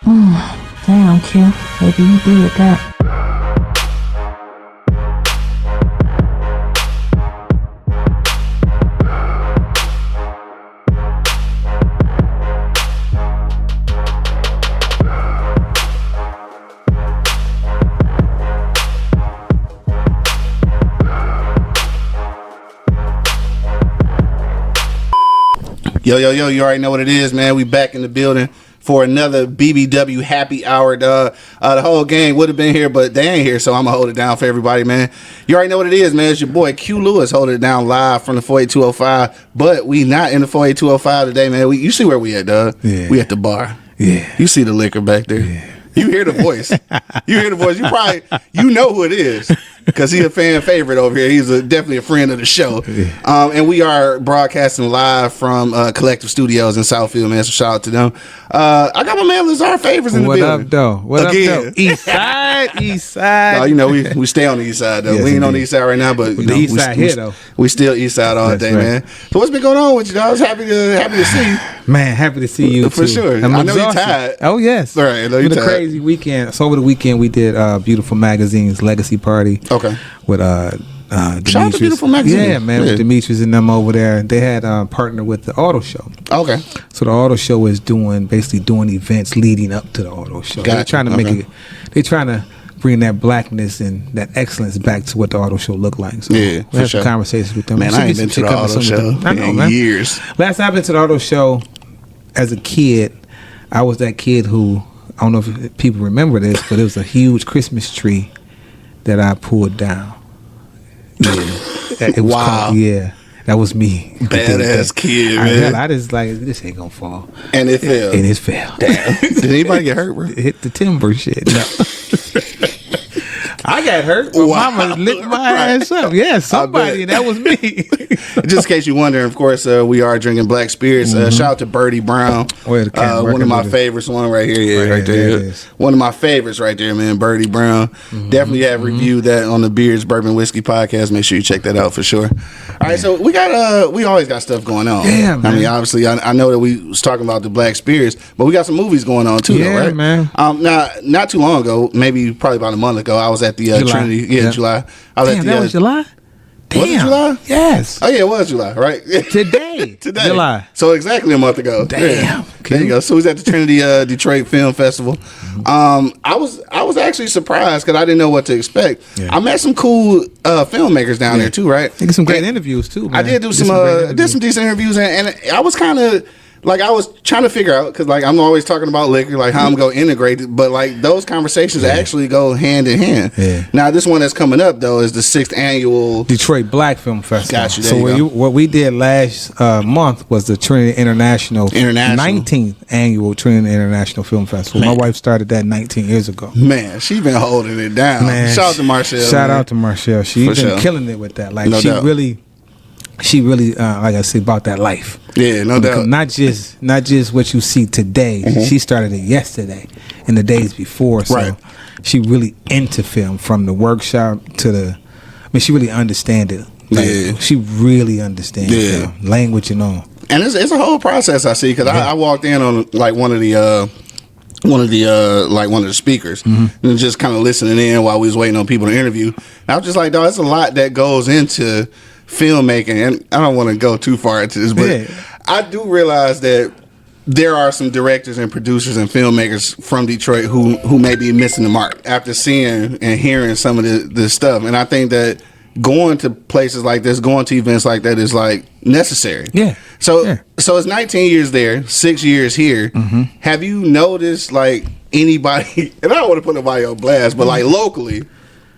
Damn, Q. Maybe you did that. Yo, you already know what it is, man. We back in the building for another BBW happy hour, dog. The whole gang would have been here, but they ain't here, so I'm going to hold it down for everybody, man. You already know what it is, man. It's your boy Q Lewis holding it down live from the 48205, but we not in the 48205 today, man. You see where we at, dog? Yeah. We at the bar. Yeah. You see the liquor back there. Yeah. You hear the voice. You know who it is because he's a fan favorite over here. He's definitely a friend of the show. Yeah. And we are broadcasting live from Collective Studios in Southfield, man. So shout out to them. I got my man Lazar Favors in the building. What up, though? What up, though? East side. No, you know, we stay on the east side, though. Yes, we ain't on the east side right now, but the east side here, though. We still east side all day, right, man. So what's been going on with you, dog? I was happy to see you. Man, happy to see you, for too. sure. I know you're tired. Oh, yes. All right, I know you're tired. Crazy weekend. So over the weekend, we did Beautiful Magazine's Legacy Party. Okay. With Demetrius. Shout out to Beautiful Magazine. Yeah, man. With Demetrius and them over there. They had partnered with the auto show. Okay. So the auto show is basically doing events leading up to the auto show. Gotcha. They're trying to make it. They're trying to bring that blackness and that excellence back to what the auto show looked like. So yeah, we had some conversations with them. Man, I ain't been to the auto show in years. Last time I've been to the auto show as a kid, I was that kid who, I don't know if people remember this, but it was a huge Christmas tree that I pulled down. Yeah. It was called, yeah. That was me. Badass kid, man. I just like, this ain't gonna fall. And it fell. And it fell. Damn. Did anybody get hurt, bro? It hit the timber shit. No. I got hurt. My mama licked my ass up. Yeah, somebody. That was me. Just in case you're wondering, of course, we are drinking Black Spirits. Shout out to Birdie Brown. One of my favorites. One right here. Yeah, right there. One of my favorites right there, man. Birdie Brown. Definitely have reviewed that on the Beards Bourbon Whiskey podcast. Make sure you check that out for sure. All right, so we always got stuff going on. Yeah, man. I mean, obviously, I know that we was talking about the Black Spirits, but we got some movies going on too, though, right? Man. Now, not too long ago, probably about a month ago, I was at the Trinity. Yeah, July. I was at the, that was July? Damn. Was it July? Yes. Oh, yeah, it was July, right? Today. July. So exactly a month ago. Damn. Yeah. There you go. So we was at the Trinity Detroit Film Festival. I was actually surprised because I didn't know what to expect. Yeah. I met some cool filmmakers down there too, right? I did some great interviews too, man. I did do some decent interviews, and I was kind of like, I was trying to figure out, because like I'm always talking about liquor, like how I'm going to integrate it, but like those conversations actually go hand in hand. Yeah. Now this one that's coming up though is the 6th annual Detroit Black Film Festival. Got you. So what we did last month was the Trinity International 19th annual Trinity International Film Festival. Man. My wife started that 19 years ago. Man, she been holding it down. Man, shout out to Marcelle. Shout out to Marcelle. She's been killing it with that. Like no doubt. She really, like I said, about that life. Yeah, no doubt. Not just what you see today. She started it yesterday and the days before. So she really into film, from the workshop to the. I mean, she really understands it. Like, she really understands film, language and all. And it's a whole process I see, because I walked in on like one of the speakers and just kind of listening in while we was waiting on people to interview. And I was just like, dog, there's a lot that goes into filmmaking, and I don't want to go too far into this, but I do realize that there are some directors and producers and filmmakers from Detroit who may be missing the mark after seeing and hearing some of this stuff. And I think that going to places like this, going to events like that is like necessary. So it's 19 years there, 6 years here. Have you noticed like anybody, and I don't want to put nobody on blast, but like locally,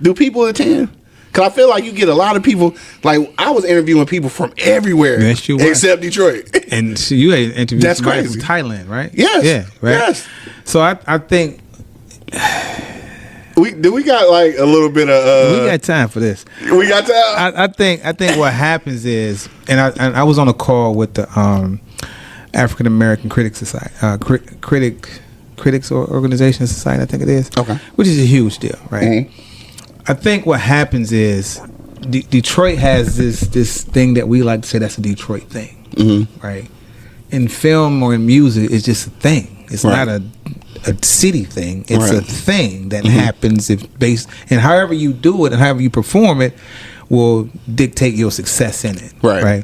do people attend? Because I feel like you get a lot of people. Like, I was interviewing people from everywhere except Detroit. And so you had interviewed That's somebody crazy. from Thailand, right? Yes. Yeah, right? Yes. So I think we got like a little bit of we got time for this. We got time. I think what happens is, and I was on a call with the African American Critics Society, Critics Organization Society, I think it is. Okay. Which is a huge deal, right? I think what happens is Detroit has this thing that we like to say that's a Detroit thing, right? In film or in music, it's just a thing. It's not a a city thing. It's a thing that happens and however you do it and however you perform it will dictate your success in it. Right.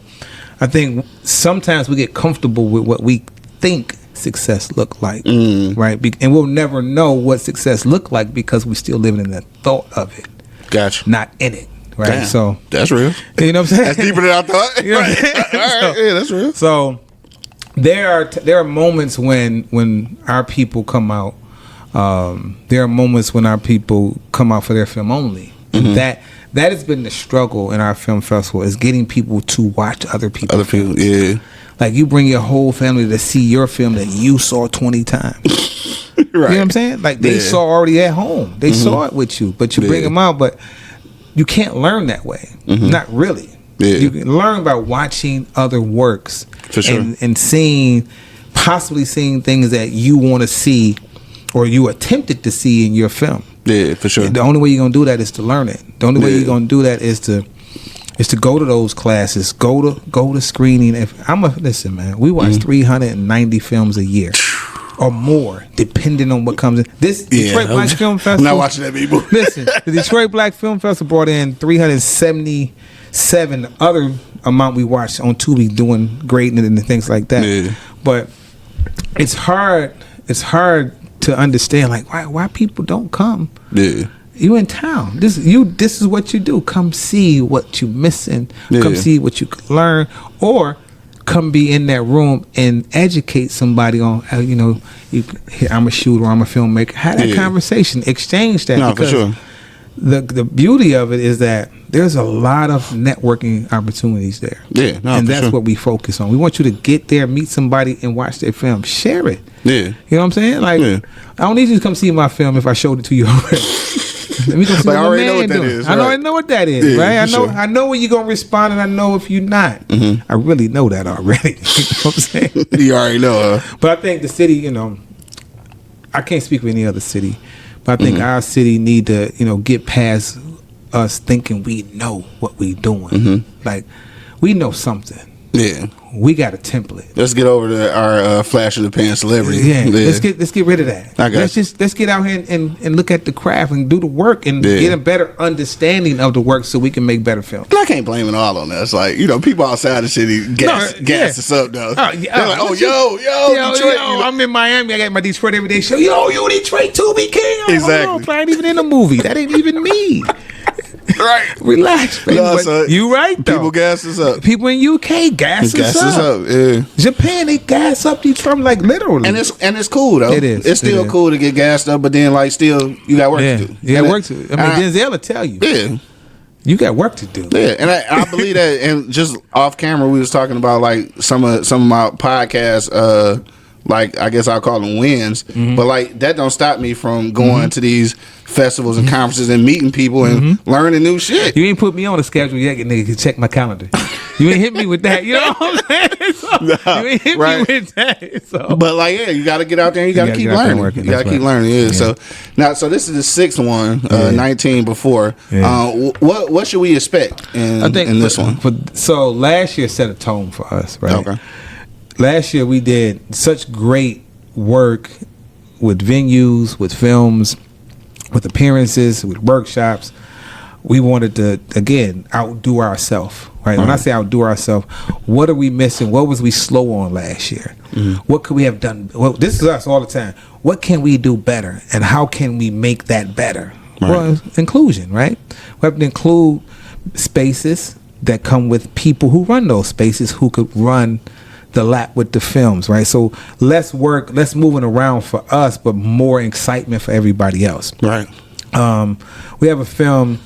I think sometimes we get comfortable with what we think success look like, right? And we'll never know what success look like because we're still living in the thought of it. Gotcha. Not in it, right? Damn. So that's real. You know what I'm saying? That's deeper than I thought. You know what I'm saying? All right, yeah, that's real. So there are moments when our people come out. There are moments when our people come out for their film only, and that has been the struggle in our film festival, is getting people to watch other people's films. Yeah. Like, you bring your whole family to see your film that you saw 20 times. Right. You know what I'm saying? Like, they saw already at home. They saw it with you, but you bring them out. But you can't learn that way. Not really. Yeah. You can learn by watching other works. For sure. And possibly seeing things that you want to see or you attempted to see in your film. Yeah, for sure. The only way you're going to do that is to learn it. The only way you're going to do that is to go to those classes, go to screening. Listen, man, we watch 390 films a year or more, depending on what comes in. This Detroit Black Film Festival. I'm not watching that, people. Listen, the Detroit Black Film Festival brought in 377 other amount we watched on Tubi doing grading and things like that. Yeah. But it's hard to understand, like, why people don't come. Yeah. You in town. This is what you do. Come see what you missing. Yeah. Come see what you can learn, or come be in that room and educate somebody on, I'm a shooter, I'm a filmmaker. Have that conversation, exchange that. No, for sure. The beauty of it is that there's a lot of networking opportunities there. Yeah, no, and that's what we focus on. We want you to get there, meet somebody, and watch their film. Share it. Yeah, you know what I'm saying? Like, I don't need you to come see my film if I showed it to you already. Let me go see what my man doing. I already know what that is, right? I know when you're gonna respond, and I know if you're not. I really know that already. You know what I'm saying? You already know. But I think the city, I can't speak for any other city, but I think our city need to, get past us thinking we know what we doing. Like, we know something. Yeah. We got a template. Let's get over to our flash in the pan celebrity. Yeah. Let's get rid of that. Let's get out here and look at the craft and do the work and get a better understanding of the work so we can make better films. I can't blame it all on us. Like, people outside the city gas us up though. They're like, yo, Detroit. I'm in Miami. I got my Detroit Everyday show. Yo, you Detroit Tubi King. Exactly. I ain't even in the movie. That ain't even me. Right. Relax, baby. No, you right, though. People gas us up. People in UK gas us up. Yeah. Japan, they gas up Detroit, like, literally. And it's cool, though. It is. It's still cool to get gassed up, but then, like, still, you got work to do. You got work to do. I mean, Denzel will tell you. Yeah. You got work to do. Yeah, and I believe that. And just off camera, we was talking about, like, some of my podcasts, like, I guess I'll call them wins, but, like, that don't stop me from going to these festivals and conferences and meeting people and learning new shit. You ain't put me on the schedule yet, nigga, to check my calendar. You ain't hit me with that. You know what I'm saying? So, you ain't hit me with that. So. But, like, you got to get out there and you got to keep learning. You got to keep learning. Yeah. So this is the sixth one, 19 before. Yeah. What should we expect in this one? So last year set a tone for us, right? Okay. Last year we did such great work with venues, with films, with appearances, with workshops. We wanted to, again, outdo ourselves, right? When I say outdo ourselves, what are we missing? What was we slow on last year? What could we have done? Well, this is us all the time. What can we do better? And how can we make that better? Right. Well, inclusion, right? We have to include spaces that come with people who run those spaces, who could run the lap with the films, right? So less work, less moving around for us, but more excitement for everybody else. Right. We have a film.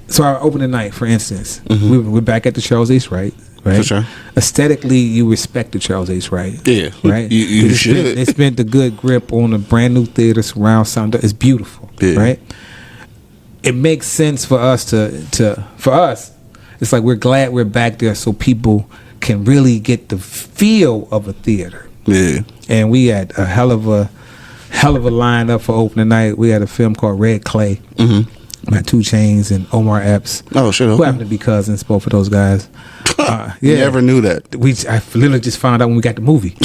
So our opening night, for instance, we're back at the Charles H. Wright, right? For sure. Aesthetically, you respect the Charles H. Wright. Yeah. Right? You should. They spent the good grip on a brand new theater, surround sound. It's beautiful, right? It makes sense for us for us, it's like we're glad we're back there so people can really get the feel of a theater. Yeah. And we had a hell of a lineup for opening night. We had a film called Red Clay. Met 2 Chainz and Omar Epps. Oh shit! Who Okay. happen to be cousins, both of those guys. Never knew that. I literally just found out when we got the movie.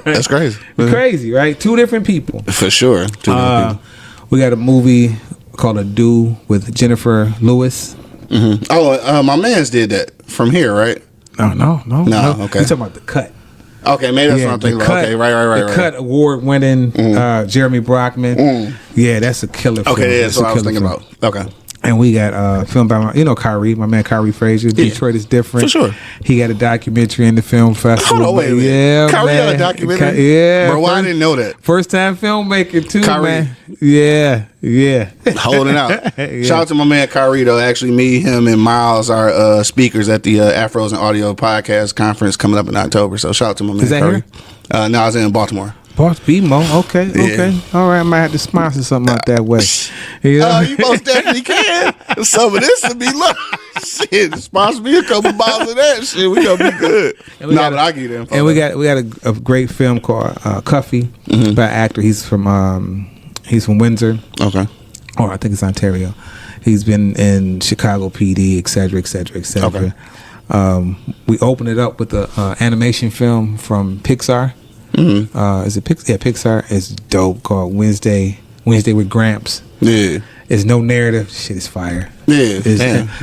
That's crazy. Crazy, right? 2 different people. For sure. 2 different people. We got a movie called A Do with Jennifer Lewis. Mm-hmm. Oh, my man's did that from here, right? No. Okay. You talking about The Cut? Okay, maybe that's what I'm thinking. Okay, right. The Cut award-winning Jeremy Brockman. Yeah, that's a killer film. Okay, that's what I was thinking about. Okay. And we got film by Kyrie, my man Kyrie Frazier. Detroit is different. For sure. He got a documentary in the film festival. Hold on, wait a minute. Yeah, Kyrie man. got a documentary? Yeah. Bro, I didn't know that. First time filmmaker too, Kyrie. man. Yeah. Holding out. Shout out to my man Kyrie, though. Actually, me, him, and Miles are speakers at the Afros and Audio Podcast Conference coming up in October. So shout out to my man Is that Kyrie. here? No, I was in Baltimore. Boss BMO, okay. All right, I might have to sponsor something out that way. You most definitely can. Some of this would be low. Shit, sponsor me a couple bottles of that shit. We gonna be good. But I get them. And we got a great film called Cuffy by an actor. He's from Windsor. Okay. Or I think it's Ontario. He's been in Chicago PD, et cetera. Okay. We open it up with the animation film from Pixar. Mm-hmm. Is it Pixar? Yeah, Pixar. It's dope. Called Wednesday with Gramps. Yeah. It's no narrative. Shit is fire. Yeah.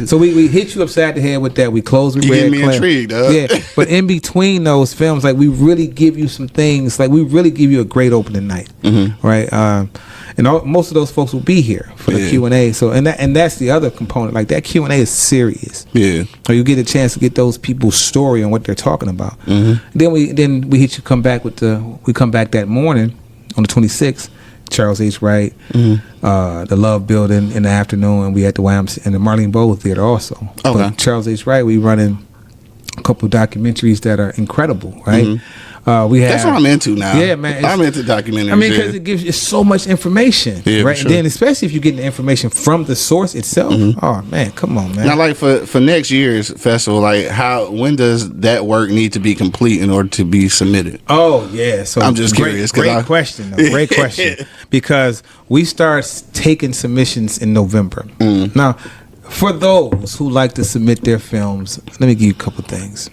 So we hit you upside the head with that. We close with You Red get me Clay. intrigued, dog. Yeah, but in between those films, like we really give you some things. Like we really give you a great opening night, right? Most of those folks will be here for the Q&A. So and that's the other component. Like that Q&A is serious. Yeah. So you get a chance to get those people's story on what they're talking about. Then we come back that morning on the 26th. Charles H. Wright, the Love Building in the afternoon, and we at the YMCA and the Marlene Bowe Theater also. Okay. But Charles H. Wright, we running a couple documentaries that are incredible, right? We have, that's what I'm into now. Yeah, man. I'm into documentaries. I mean, because it gives you so much information, right? Sure. And then, especially if you're getting the information from the source itself. Oh man, come on, man. Now, like for next year's festival, like when does that work need to be complete in order to be submitted? Oh yeah, so I'm just curious. Great question, though. Great question, because we start taking submissions in November. Now, for those who like to submit their films, let me give you a couple things.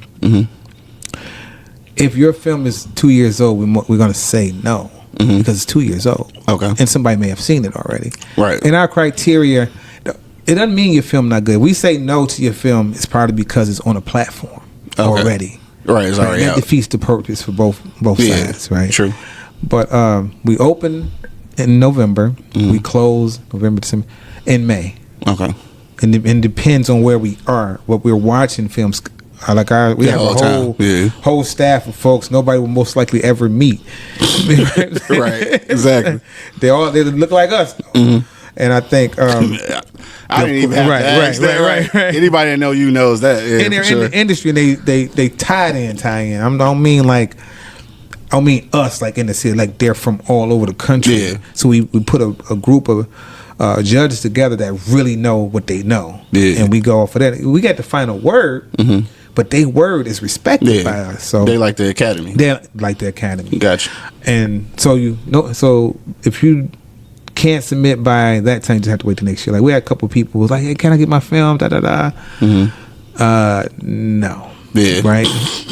If your film is 2 years old, we're going to say no because it's 2 years old. Okay, and somebody may have seen it already. Right. In our criteria, it doesn't mean your film not good. We say no to your film. It's probably because it's on a platform already. Right, it's already out. That defeats the purpose for both sides, right? True. But we open in November. We close November, December, in May. Okay. And it depends on where we are, what we're watching films. We have a whole staff of folks nobody will most likely ever meet. Right, exactly. They look like us, and I think I didn't even have to ask that. Right. Anybody that know you knows that. Yeah, and they're in the industry. They tie in. I don't mean us like in the city. Like they're from all over the country. Yeah. So we put a group of judges together that really know what they know, and we go off of that. We got the final word. But their word is respected by us. So they like the academy. They like the academy. Gotcha. And so so if you can't submit by that time, you just have to wait the next year. Like we had a couple of people who was like, "Hey, can I get my film?" No. Yeah. Right.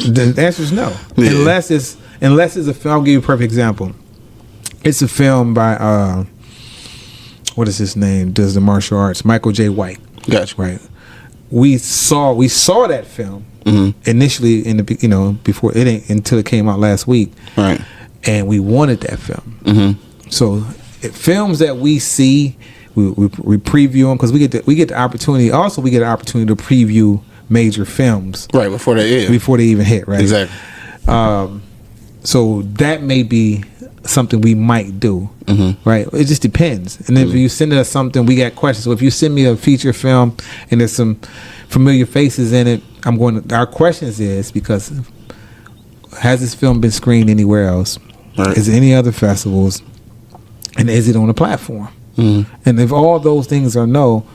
The answer is no. Yeah. Unless it's a film. I'll give you a perfect example. It's a film by what is his name? Does the martial arts? Michael J. White. Gotcha. Right. We saw that film initially before until it came out last week, right? And we wanted that film. So films that we see, we preview them because we get the opportunity. Also, we get an opportunity to preview major films right before they even hit. Right, exactly. So that may be something we might do, right? It just depends. And if you send us something, we got questions. So if you send me a feature film and there's some familiar faces in it, our questions is because has this film been screened anywhere else? Right. Is it any other festivals? And is it on a platform? And if all those things are no,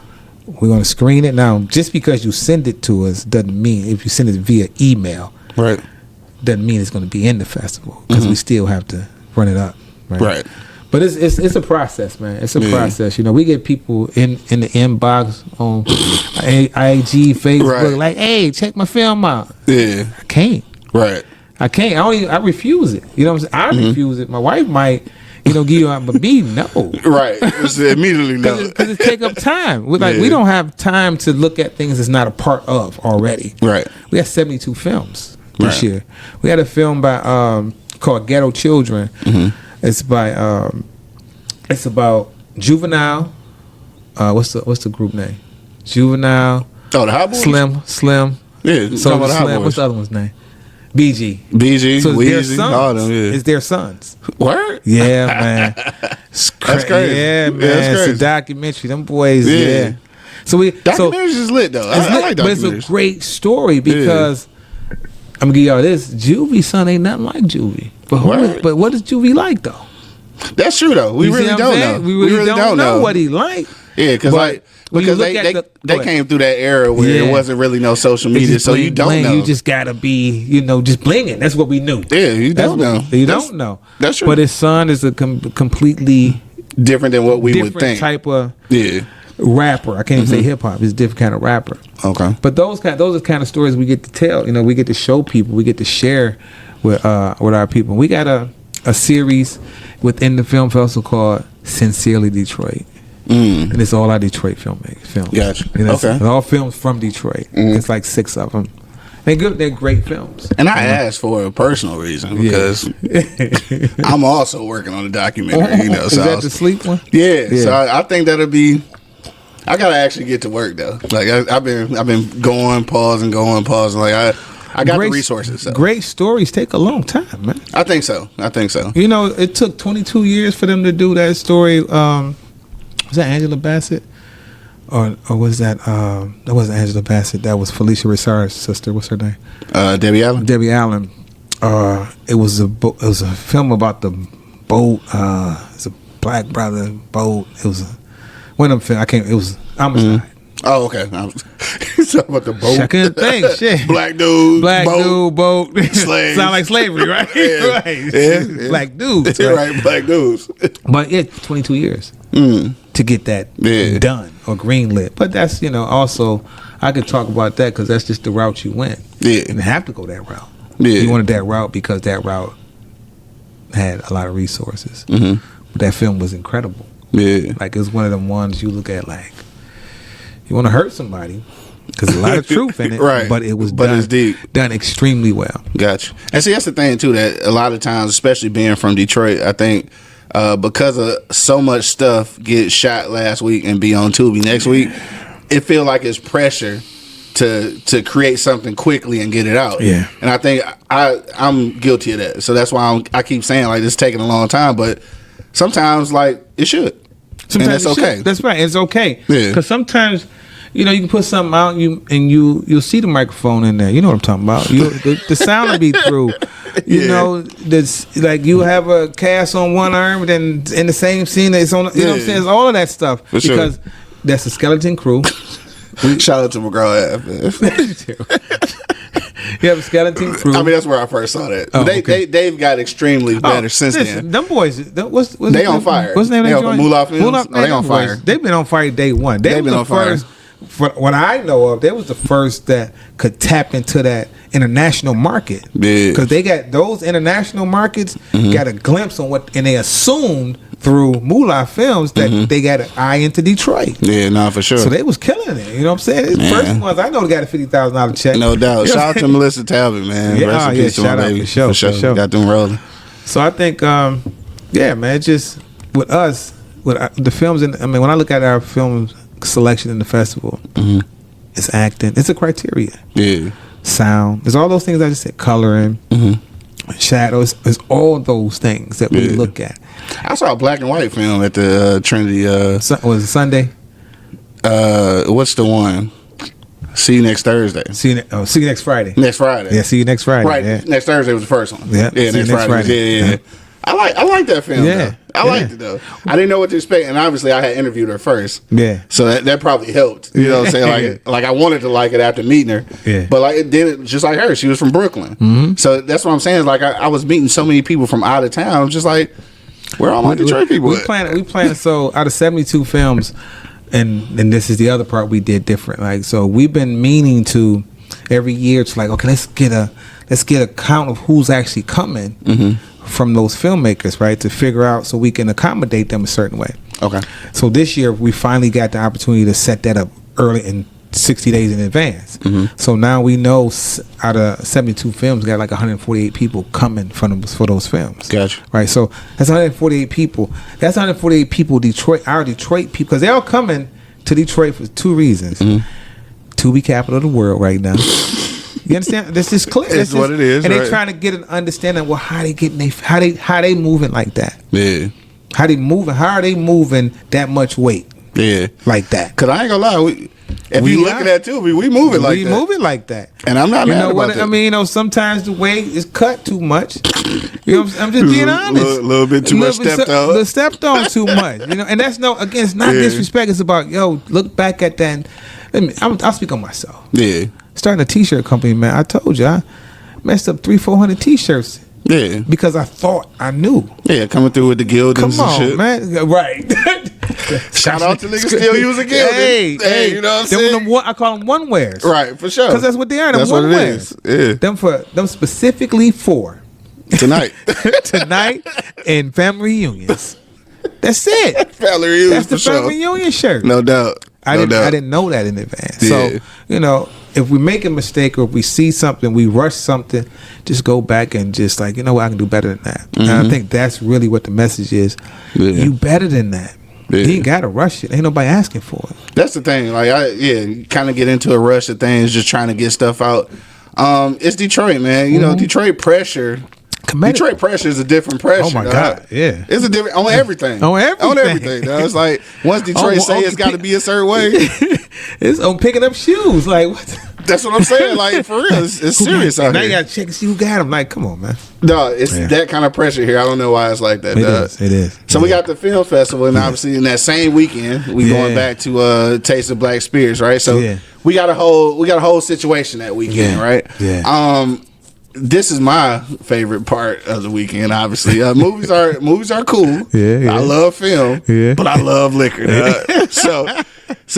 we're going to screen it. Now, just because you send it to us doesn't mean if you send it via email, doesn't mean it's going to be in the festival because we still have to run it up. Right. But it's a process, man. It's a process. You know, we get people in the inbox on IG, Facebook, like, hey, check my film out. Yeah. I can't. Right. I can't. I refuse it. You know what I'm saying? I refuse it. My wife might, give you out, but me, no. Right. It's immediately no. Because it take up time. We don't have time to look at things that's not a part of already. Right. We had 72 films this year. We had a film by called Ghetto Children. Mm-hmm. It's by it's about Juvenile. What's the group name? Juvenile. Oh, the Hot Boys? Slim. Yeah. So what's the other one's name? BG. So it's their sons. It's their sons. Word? Yeah, man. That's crazy. Yeah, man. Yeah, that's crazy. It's a documentary. Them boys. Yeah. So documentaries is lit though. I like documentaries. But it's a great story because I'm gonna give y'all this. Juvie's son ain't nothing like Juvie. But what is Juvie like though? That's true though. We really don't know. We really don't know what he like. Yeah, because they came through that era where there wasn't really no social media, so you don't know. You just gotta be, just blinging. That's what we knew. Yeah, you don't know. You don't know. That's true. But his son is a completely different than what we would think. Type of rapper. I can't even say hip hop. He's a different kind of rapper. Okay. But those are the kind of stories we get to tell. We get to show people. We get to share with our people. We got a series within the film festival called Sincerely Detroit. And it's all our Detroit films. Gotcha. Okay. All films from Detroit. It's like 6 of them. They're great films. And I asked for a personal reason because I'm also working on a documentary. Is that the sleep one? Yeah. So I think that'll be. I gotta actually get to work though. Like I've been going, pausing. Like I got the resources. So. Great stories take a long time, man. I think so. It took 22 years for them to do that story. Was that Angela Bassett? Or was that wasn't Angela Bassett? That was Felicia Rashard's sister. What's her name? Debbie Allen. Debbie Allen. It was a film about the boat. It's a black brother boat. It was one of them films. It was Homicide. Oh, okay. Talking about the boat. I couldn't think. Shit. Black dude, boat. Slaves. Sound like slavery, right? Right. Yeah. Black dudes. Right, black dudes. But 22 years to get that done or greenlit. But that's, also, I could talk about that because that's just the route you went. Yeah. You didn't have to go that route. Yeah. You wanted that route because that route had a lot of resources. Mm-hmm. But that film was incredible. Yeah. Like, it was one of them ones you look at like, you want to hurt somebody because there's a lot of truth in it, right? But it was it's deep. Done extremely well. Gotcha. And see, that's the thing too, that a lot of times, especially being from Detroit, I think because of so much stuff gets shot last week and be on Tubi next week, it feels like it's pressure to create something quickly and get it out. Yeah. And I think I'm guilty of that. So that's why I keep saying like it's taking a long time, but sometimes like it should. Sometimes it's okay. That's right. It's okay. Yeah. Because sometimes, you can put something out and you'll see the microphone in there. You know what I'm talking about. The sound will be through. This like you have a cast on one arm, and then in the same scene it's on. You know what I'm saying? It's all of that stuff because that's a skeleton crew. Shout out to McGraw Ave. You have a skeleton crew. I mean, that's where I first saw that. Oh, they've got extremely better since then. Them boys, what's they on fire? What's the name of that joint? Moolah Films. They on fire. They've been on fire day one. They've been on fire. For what I know of, they was the first that could tap into that international market. Because they got those international markets got a glimpse on what, and they assumed through Moolah Films that they got an eye into Detroit. Yeah, no, for sure. So they was killing it. You know what I'm saying? The first ones I know they got a $50,000 check. No doubt. Shout out to Melissa Talbot, man. Yeah, Rest in peace to my baby. For sure. Got them rolling. So I think, man, just with us, with the films, when I look at our films selection in the festival, it's acting. It's a criteria. Yeah. Sound. There's all those things I just said. Coloring. Shadows. It's all those things that we look at. I saw a black and white film at the Trinity. Was it Sunday? What's the one? See you next Thursday. See you next Friday. Next Friday. Yeah, see you next Friday. Right. Yeah. Next Thursday was the first one. Yeah. Next Friday. Yeah. I like that film. Yeah. I liked it though. I didn't know what to expect, and obviously I had interviewed her first. Yeah. So that probably helped. You know what I'm saying? Like I wanted to like it after meeting her. Yeah. But like it didn't, just like her. She was from Brooklyn. So that's what I'm saying. Is like I was meeting so many people from out of town. Just like Where all my Detroit people we planning. So out of 72 films, and this is the other part we did different. Like, so we've been meaning to every year. It's like, okay, let's get a count of who's actually coming from those filmmakers, right? To figure out so we can accommodate them a certain way. Okay. So this year we finally got the opportunity to set that up early in 60 days in advance. So now we know out of 72 films, we got like 148 people coming for those films. Gotcha. Right. So that's 148 people. That's 148 people. Our Detroit people, because they're all coming to Detroit for two reasons: to be capital of the world right now. You understand? This is clear. That's what it is. And right. they're trying to get an understanding. Well, how they moving like that? Yeah. How they moving? How are they moving that much weight? Yeah. Like that. Cause I ain't gonna lie, if you look at that too, we moving like that. We moving like that. And I'm not mad about that. I mean, sometimes the weight is cut too much. You know, I'm just being honest. A little bit too much stepped on. Stepped on too much. You know, and that's it's not disrespect. It's about, look back at that. I'll speak on myself. Yeah. Starting a t-shirt company, man. I told you I messed up 300-400 t-shirts. Yeah. Because I thought I knew. Yeah, coming through with the Gildens and shit. Man. Right. Shout out to niggas still using Gildens. Hey, you know what I'm saying? I call them one wears. Right, for sure. Because that's what they are. That's what it is. Yeah. Them specifically for tonight and family reunions. That's it. Family reunions. That's the family reunion shirt. No doubt. I didn't know that in advance. Yeah. So, if we make a mistake or if we see something, we rush something, just go back and just like, what, I can do better than that. And I think that's really what the message is. Yeah. You better than that. Yeah. You ain't got to rush it. Ain't nobody asking for it. That's the thing. Like, you kind of get into a rush of things, just trying to get stuff out. It's Detroit, man. You know, Detroit pressure. Detroit pressure is a different pressure. Oh my God, yeah, it's a different on everything. On everything. It's like once Detroit say it's got to be a certain way, it's on picking up shoes. Like what? That's what I'm saying. Like for real, it's serious out here. Now you got to check and see who got them. Like, come on, man. No, it's that kind of pressure here. I don't know why it's like that. It is. So we got the film festival, and obviously in that same weekend, we going back to Taste of Black Spirits, right? So we got a whole situation that weekend, right? Yeah. This is my favorite part of the weekend. Obviously, movies are cool. Yeah. I love film, but I love liquor. So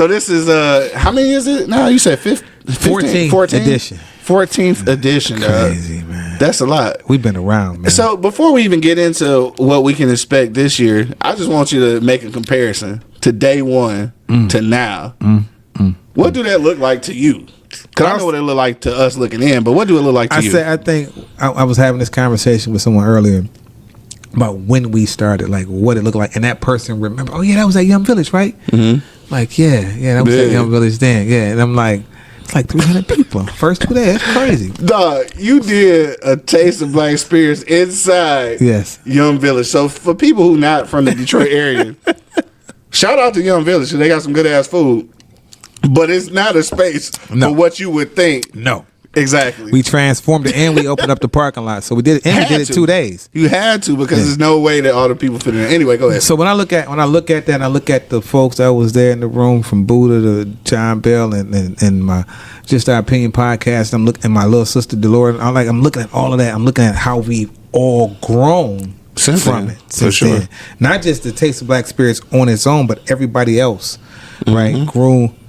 this is how many is it now? You said 14th edition. 14th edition. Crazy, man. That's a lot. We've been around, man. So before we even get into what we can expect this year, I just want you to make a comparison to day one to now. What do that look like to you? Because I know what it look like to us looking in, but what do it look like to you? I think I was having this conversation with someone earlier about when we started, like what it looked like, and that person remember, oh yeah, that was at Young Village, right? Like yeah, that was at Young Village then, and I'm like, it's like 300 people first 2 days. That's crazy. Dog, you did a Taste of Black Spirits inside Young Village. So for people who not from the Detroit area, shout out to Young Village because they got some good ass food. But it's not a space for what you would think. No. Exactly. We transformed it and we opened up the parking lot. So we did it, and we did it 2 days. You had to because there's no way that all the people fit in there. Anyway, go ahead. So when I look at that and I look at the folks that was there in the room from Buddha to John Bell and my Just Our Opinion podcast, I'm looking at my little sister Delora, I'm looking at all of that. I'm looking at how we've all grown from it since then. Not just the Taste of Black Spirits on its own, but everybody else, right?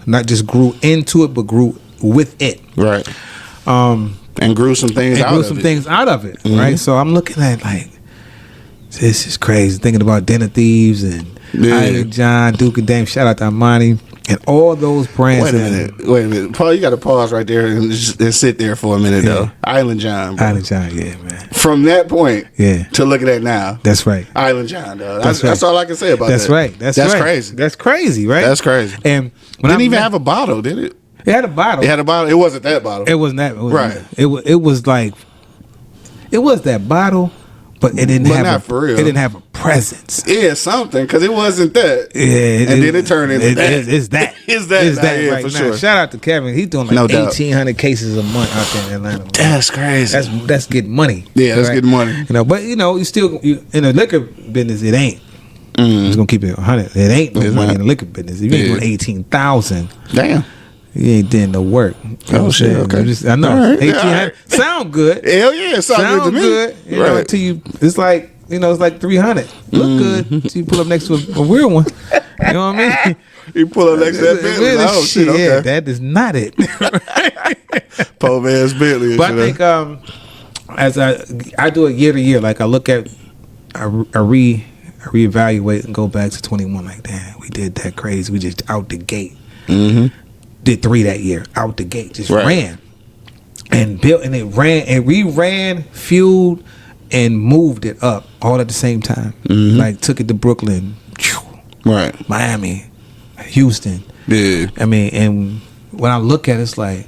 Not just grew into it, but grew with it. Right. And grew some things out of it. Right. So I'm looking at like, this is crazy. Thinking about Den of Thieves and Island John, Duke and Dame. Shout out to Armani and all those brands. Wait a minute. Paul, you got to pause right there and sit there for a minute though. Island John, bro. Island John, man. From that point to looking at now. That's right. Island John, dog. That's all I can say about that. That's right. That's crazy. That's crazy, right? That's crazy. And didn't even have a bottle, did it? It had a bottle. It wasn't that bottle. It wasn't that. Right. It was like, it was that bottle, but it didn't have for real. It didn't have a presence. Yeah, something, because it wasn't that. Yeah. Then it turned into that. It's that. It's that right for now. sure. Shout out to Kevin. He's doing like 1,800 cases a month out there in Atlanta. Man. That's crazy. That's getting money. Yeah, that's getting money. But you still in the liquor business, it ain't. I'm just gonna keep it 100. It ain't no money in the liquor business. If you ain't doing 18,000, damn. You ain't doing no work. Oh shit! Okay, I know. Right. 1800 sound good. Hell yeah, it sound good to me. Good. You know, to you, it's like it's like 300. Look good. So you pull up next to a real one. You know what I mean? You pull up next to that Bentley. Oh shit! Okay. Yeah, that is not it. Poor man's Bentley. But I think as I do it year to year, like I look at, I reevaluate and go back to 21. Like, damn, we did that crazy. We just out the gate. Did 3 that year out the gate. Just ran and built, and it ran and we ran, fueled, and moved it up all at the same time. Like took it to Brooklyn, Miami, Houston. Yeah. I mean, and when I look at it, it's like,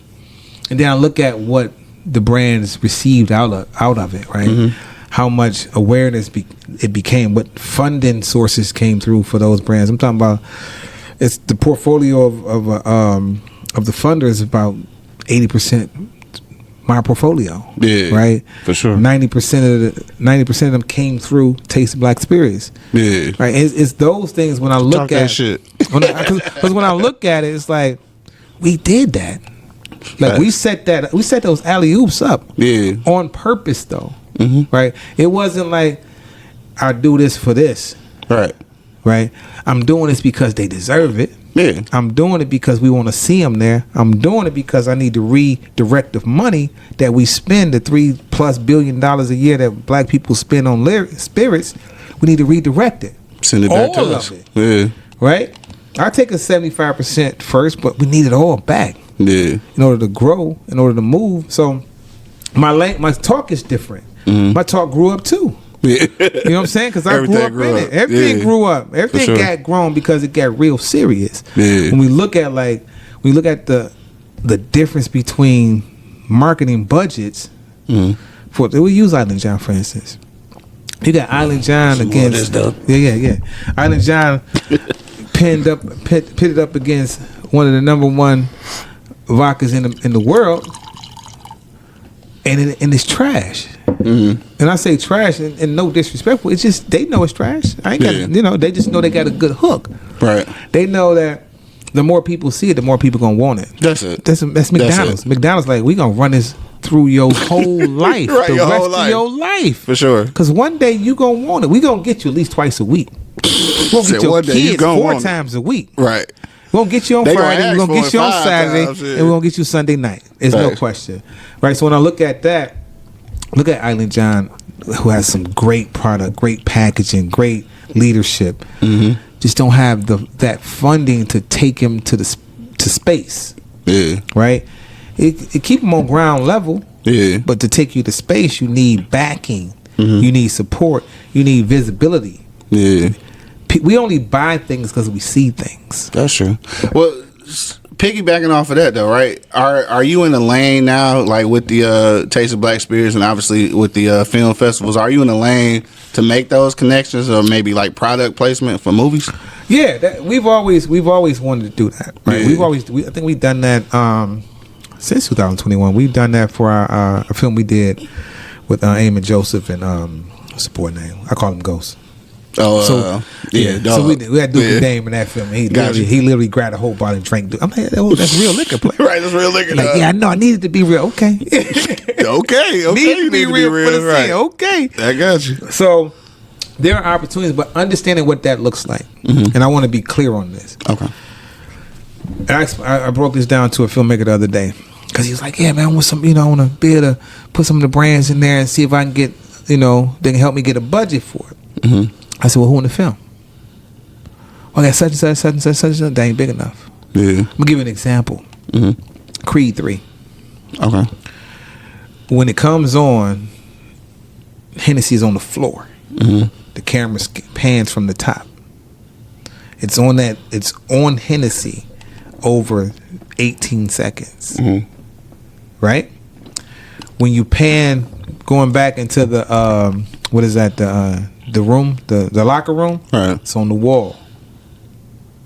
and then I look at what the brands received out of it, right? How much awareness it became, what funding sources came through for those brands. I'm talking about, it's the portfolio of the funder is about 80% my portfolio. Yeah, right. For sure. 90% of them came through Taste of Black Spirits. Yeah, right. It's those things when I look at that shit. Because when I look at it, it's like we did that. Like we set those alley oops up. Yeah, on purpose though. Right. It wasn't like I do this for this. Right. I'm doing this because they deserve it. Yeah. I'm doing it because we want to see them there. I'm doing it because I need to redirect the money that we spend, the $3+ billion a year that black people spend on spirits. We need to redirect it. Send it back to us. Yeah. Right? I take a 75% first, but we need it all back. Yeah. In order to grow, in order to move. So my talk is different. My talk grew up too. Yeah. You know what I'm saying? Because I grew up in it. Everything grew up. Everything got grown because it got real serious. Yeah. When we look at the difference between marketing budgets. We use Island John for instance. You got Island John against Island John pitted up against one of the number one vodkas in the world, and it's trash. And I say trash and no disrespectful. It's just they know it's trash. I ain't got they just know they got a good hook. Right. They know that the more people see it, the more people gonna want it. That's it. That's McDonald's. McDonald's like, we gonna run this through your whole life, the rest of your life, for sure. Because one day you gonna want it. We gonna get you at least twice a week. We'll get your kids 4 times a week. Right. We're gonna get you on Friday. We're gonna get you on Saturday, and we're gonna get you Sunday night. It's no question. Right. So when I look at that. Look at Island John, who has some great product, great packaging, great leadership. Just don't have that funding to take him to space. Yeah. Right. It keep him on ground level. Yeah. But to take you to space, you need backing. You need support. You need visibility. Yeah. We only buy things because we see things. That's true. Well, piggybacking off of that though, right? Are you in the lane now, like with the Taste of Black Spirits and obviously with the film festivals? Are you in the lane to make those connections, or maybe like product placement for movies? Yeah, we've always wanted to do that, right? Yeah. I think we've done that since 2021. We've done that for our film we did with Eamon Joseph and what's the boy name? I call him Ghost. Oh, so we had Duke Dame in that film. He literally grabbed a whole bottle and drank. I'm like, oh, that's real liquor play. Right, that's real liquor. Like, I know, I needed to be real. Okay. okay. Need to be real for the scene. Okay. I got you. So there are opportunities, but understanding what that looks like, and I want to be clear on this. Okay. I broke this down to a filmmaker the other day because he was like, "Yeah, man, I want some. I want to be able to put some of the brands in there and see if I can get, they can help me get a budget for it." I said, well, who in the film? Well, I got such and such. That ain't big enough. Yeah. I'm going to give you an example. Creed 3. Okay. When it comes on, Hennessy's on the floor. The camera pans from the top. It's on Hennessy over 18 seconds. Right? When you pan going back into the, what is that, the room, the locker room, right? It's on the wall,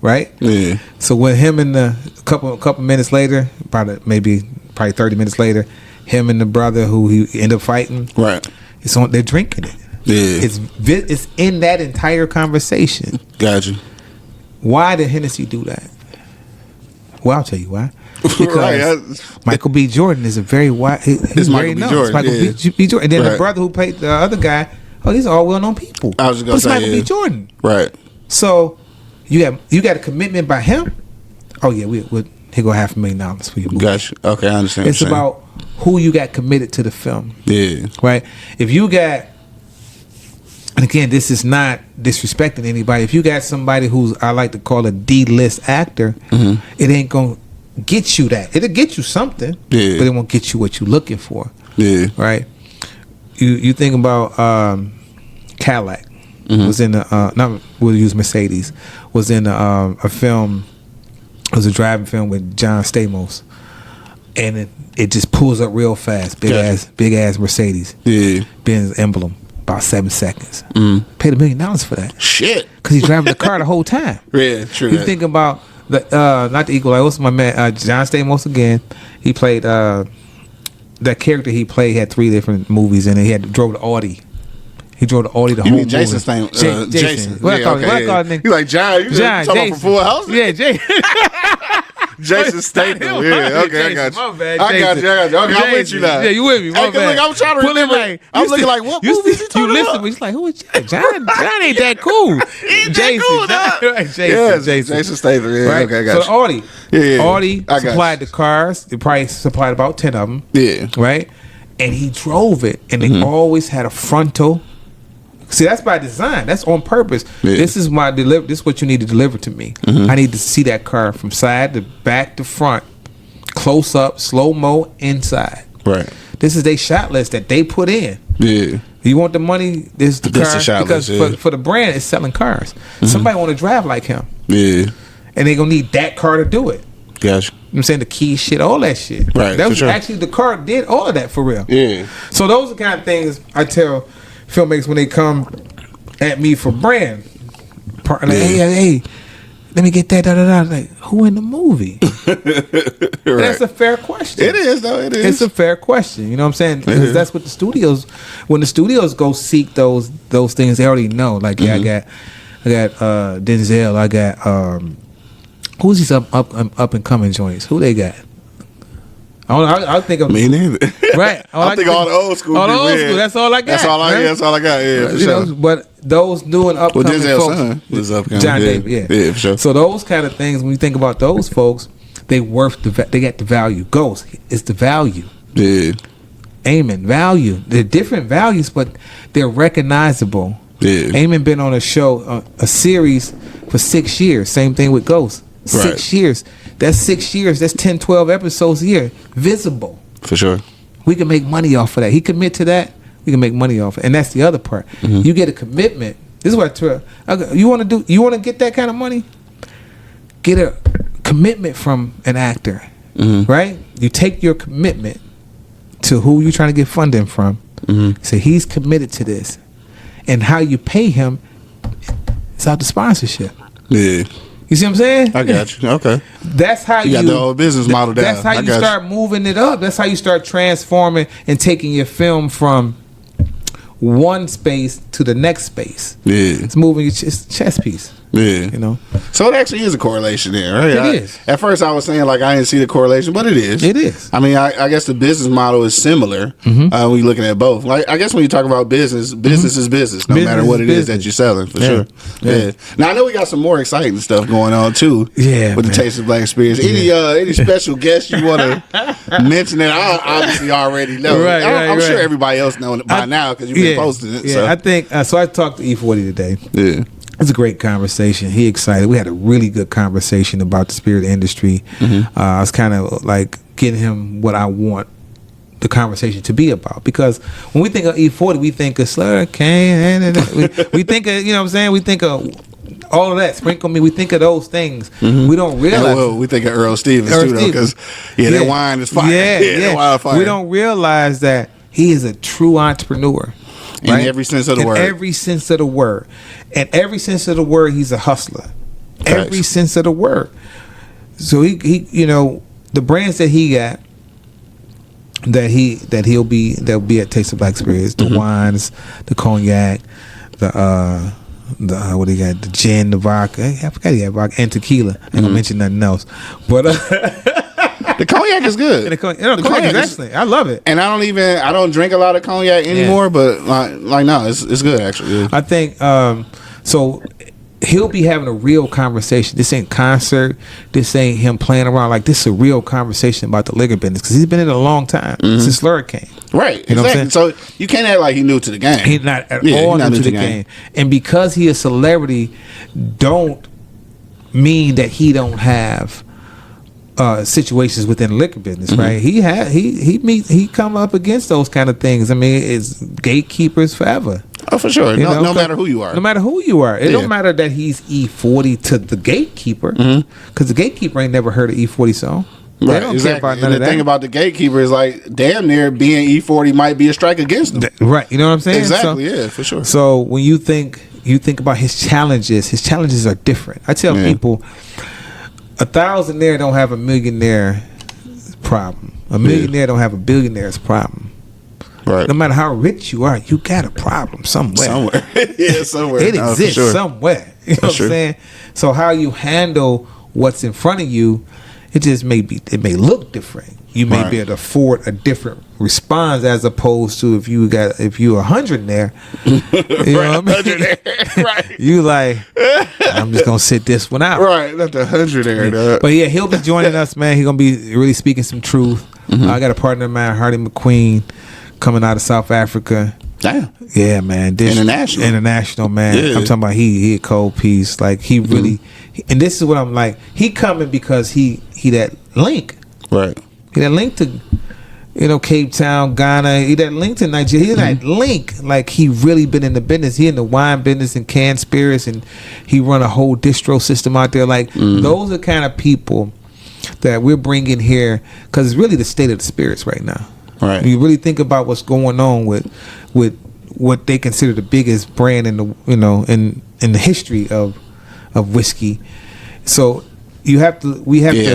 right? Yeah. So with him and a couple minutes later, probably 30 minutes later, him and the brother who he ended up fighting, right? It's on. They're drinking it. Yeah. It's in that entire conversation. Gotcha. Why did Hennessy do that? Well, I'll tell you why. Because Michael B. Jordan is a very wide. He's Michael B. Jordan. Michael B. Jordan, and then the brother who played the other guy. Oh, these are all well-known people. I was just gonna say, Michael B. Jordan. Right. So you got a commitment by him. Oh yeah, we'll here go $500,000 for you. Gotcha. Okay, I understand. It's about who you got committed to the film. Yeah. Right. If you got, and again, this is not disrespecting anybody. If you got somebody who's, I like to call a D-list actor, it ain't gonna get you that. It'll get you something, but it won't get you what you're looking for. Yeah. Right. You think about Cadillac was in the we'll use Mercedes, was in a film. It was a driving film with John Stamos, and it just pulls up real fast. Big ass Mercedes. Yeah. Benz emblem. About 7 seconds. Paid $1 million for that. Shit. Because he's driving the car the whole time. Yeah, true. You think about the not the Equalizer. What's my man? John Stamos again. He played that character he played had 3 different movies in it. He drove the Audi. He drove the Audi the whole movie. Jason Stamos. Jason. What I call him? You like John? You talking about from Full House? Yeah, Jason. Jason Statham. Yeah, okay, I got you. My bad, I got you. Okay, I'm with you now. Yeah, you with me. My bad. Look, I'm trying to remember. I'm looking like, what movies you talking about? You listen, he's like, who is John? John ain't that cool. Jason Statham. Yeah, right? Okay, I got you. So Audi supplied the cars. They probably supplied about 10 of them. Yeah. Right? And he drove it, and they always had a frontal. See, that's by design. That's on purpose. Yeah. This is this is what you need to deliver to me. I need to see that car from side to back to front, close up, slow mo, inside. Right. This is their shot list that they put in. Yeah. You want the money? This is the car because for the brand, it's selling cars. Somebody want to drive like him. Yeah. And they gonna need that car to do it. Gotcha. You know what I'm saying? The key shit, all that shit. Right. That was actually the car did all of that for real. Yeah. So those are the kind of things I tell filmmakers when they come at me for brand, like, hey, let me get that. Like, who in the movie? Right. That's a fair question. It is, though. It is. It's a fair question. You know what I'm saying? Because that's what the studios. When the studios go seek those things, they already know. Like, I got Denzel. I got who's these up and coming joints? Who they got? I think of me neither. Right. I think all the old school. All the old school. That's all I got. That's all I. Right? Yeah, that's all I got. Yeah, for sure. But those new and upcoming folks, son was upcoming. John David. Yeah, for sure. So those kind of things, when you think about those folks, they got the value. Ghost is the value. Yeah. Amen. Value. They're different values, but they're recognizable. Yeah. Eamon been on a show, a series for 6 years. Same thing with Ghost. 6 years. That's 6 years. That's 10, 12 episodes a year. Visible. For sure. We can make money off of that. He commit to that. We can make money off it. And that's the other part. You get a commitment. This is what you want to do. You want to get that kind of money? Get a commitment from an actor. Right? You take your commitment to who you're trying to get funding from. Say he's committed to this. And how you pay him is out the sponsorship. Yeah. You see what I'm saying? I got you. Okay. That's how you got the whole business model down. That's how you start moving it up. That's how you start transforming and taking your film from one space to the next space. Yeah. It's moving your chess piece. Yeah. You know? So it actually is a correlation there, right? It is. At first I was saying like I didn't see the correlation, but it is. It is. I mean, I guess the business model is similar when you're looking at both. Like I guess when you talk about business is business, no matter what it is that you're selling, for sure. Yeah. Now I know we got some more exciting stuff going on too. Yeah. With the Taste of Black Spirits. Any special guests you want to mention that I obviously already know. Right, I'm sure everybody else knows it by now because you've been posting it. Yeah, so. I think so. I talked to E40 today. Yeah. It's a great conversation. He excited. We had a really good conversation about the spirit industry. I was kind of like getting him what I want the conversation to be about, because when we think of E40, we think of Slurricane. We think of, you know what I'm saying? We think of all of that. Sprinkle Me. We think of those things. We don't realize. We think of Earl Stevens too, though, because that wine is fire. Yeah. Wine fire. We don't realize that he is a true entrepreneur. Right? In every sense of the word. Every sense of the word. And every sense of the word, he's a hustler. Thanks. Every sense of the word. So he you know, the brands that he got that'll be at Taste of Black Spirits, the wines, the cognac, the what do you got? The gin, the vodka. I forgot he had vodka and tequila. I ain't gonna mention nothing else. But The cognac is good. The cognac is excellent. I love it. And I don't drink a lot of cognac anymore, but no, it's good actually. Yeah. I think so. He'll be having a real conversation. This ain't concert. This ain't him playing around. Like, this is a real conversation about the liquor business because he's been in it a long time since Hurricane. Right. You know exactly. So you can't act like he's new to the game. He's not at all new to the game. And because he a celebrity, don't mean that he don't have situations within the liquor business, right? He come up against those kind of things. I mean, it's gatekeepers forever. Oh, for sure. No matter who you are. No matter who you are. It don't matter that he's E40 to the gatekeeper, because the gatekeeper ain't never heard an E40 song. They don't care about none of that. The thing about the gatekeeper is like, damn near being E40 might be a strike against them. Right. You know what I'm saying? Exactly. Yeah, for sure. So when you think about his challenges are different. I tell people, a thousandaire don't have a millionaire problem. A millionaire don't have a billionaire's problem. Right. No matter how rich you are, you got a problem somewhere. Yeah, somewhere. It exists somewhere. You know what I'm saying? So how you handle what's in front of you, it may look different. You may be able to afford a different response as opposed to if you 100 there. You know what I mean? Right. You like, I'm just gonna sit this one out. Right, not the 100 there. But yeah, he'll be joining us, man. He's gonna be really speaking some truth. I got a partner of mine, Hardy McQueen, coming out of South Africa. Damn. Yeah, man. International, man. Yeah. I'm talking about he a cold piece. Like, he really, and this is what I'm like. He coming because he that link. Right. He that link to, Cape Town, Ghana. He that link to Nigeria. He that link. Like, he really been in the business. He in the wine business and canned spirits, and he run a whole distro system out there. Like, those are kind of people that we're bringing here because it's really the state of the spirits right now. Right. You really think about what's going on with what they consider the biggest brand in the in the history of whiskey. So we have to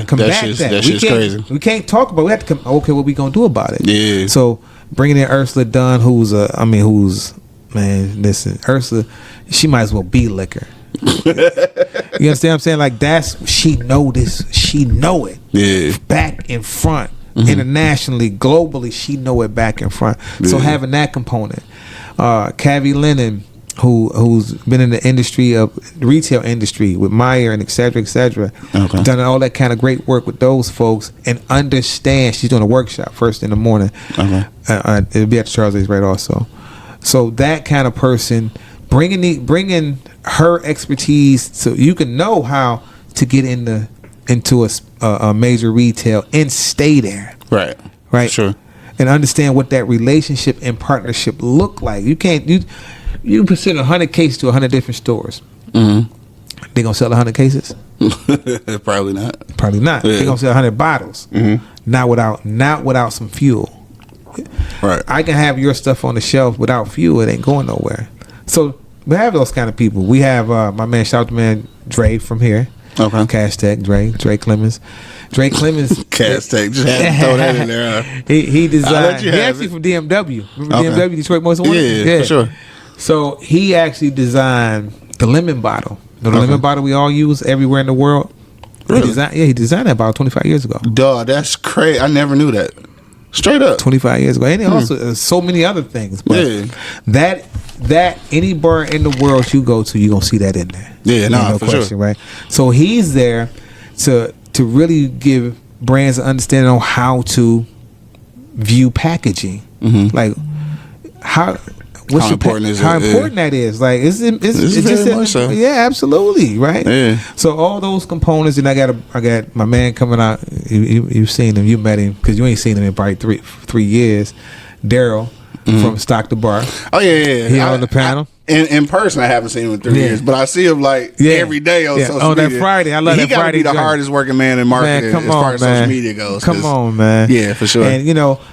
combat that. That's crazy. We can't talk about. We have to okay, what we gonna do about it? Yeah. So bringing in Ursula Dunn, listen, Ursula, she might as well be liquor. You understand what I'm saying? Like, she know this. She know it. Yeah. Back in front. Internationally, globally, she know it back in front. So having that component, Cavi Lennon, who's been in the industry of the retail industry with Meyer and et cetera, done all that kind of great work with those folks, and understand. She's doing a workshop first in the morning. It'll be at the Charles Right also. So that kind of person, bringing her expertise, so you can know how to get into a major retail and stay there. Right. Sure. And understand what that relationship and partnership look like. You can present 100 cases to 100 different stores. They gonna sell 100 cases? Probably not. Yeah. They gonna sell 100 bottles. Not without some fuel. Right. I can have your stuff on the shelf without fuel. It ain't going nowhere. So we have those kind of people. We have my man, shout out to man Dre from here. Okay. Cash Tech, Dre Clemens. Cash Tech, just had to throw that in there. He designed. He actually from DMW. Remember DMW, Detroit Most Wanted? Yeah, for sure. So he actually designed the lemon bottle. The lemon bottle we all use everywhere in the world. Really? He designed that bottle 25 years ago. Duh, that's crazy. I never knew that. Straight up. 25 years ago. And also so many other things. But that any bar in the world you go to, you're going to see that in there. Yeah, no for question, sure. Right? So he's there to really give brands an understanding on how to view packaging. Like, how important that is. Like, it's very much so. Yeah, absolutely, right? Yeah. So all those components, and I got my man coming out. You've seen him, you met him because you ain't seen him in probably three years. Daryl from Stock the Bar. Oh yeah. He on the panel. In person, I haven't seen him in 3 years, but I see him every day on social media. On that Friday, I love that Friday. He got to be the hardest working man in marketing as far as social media goes. Come on, man. Yeah, for sure. And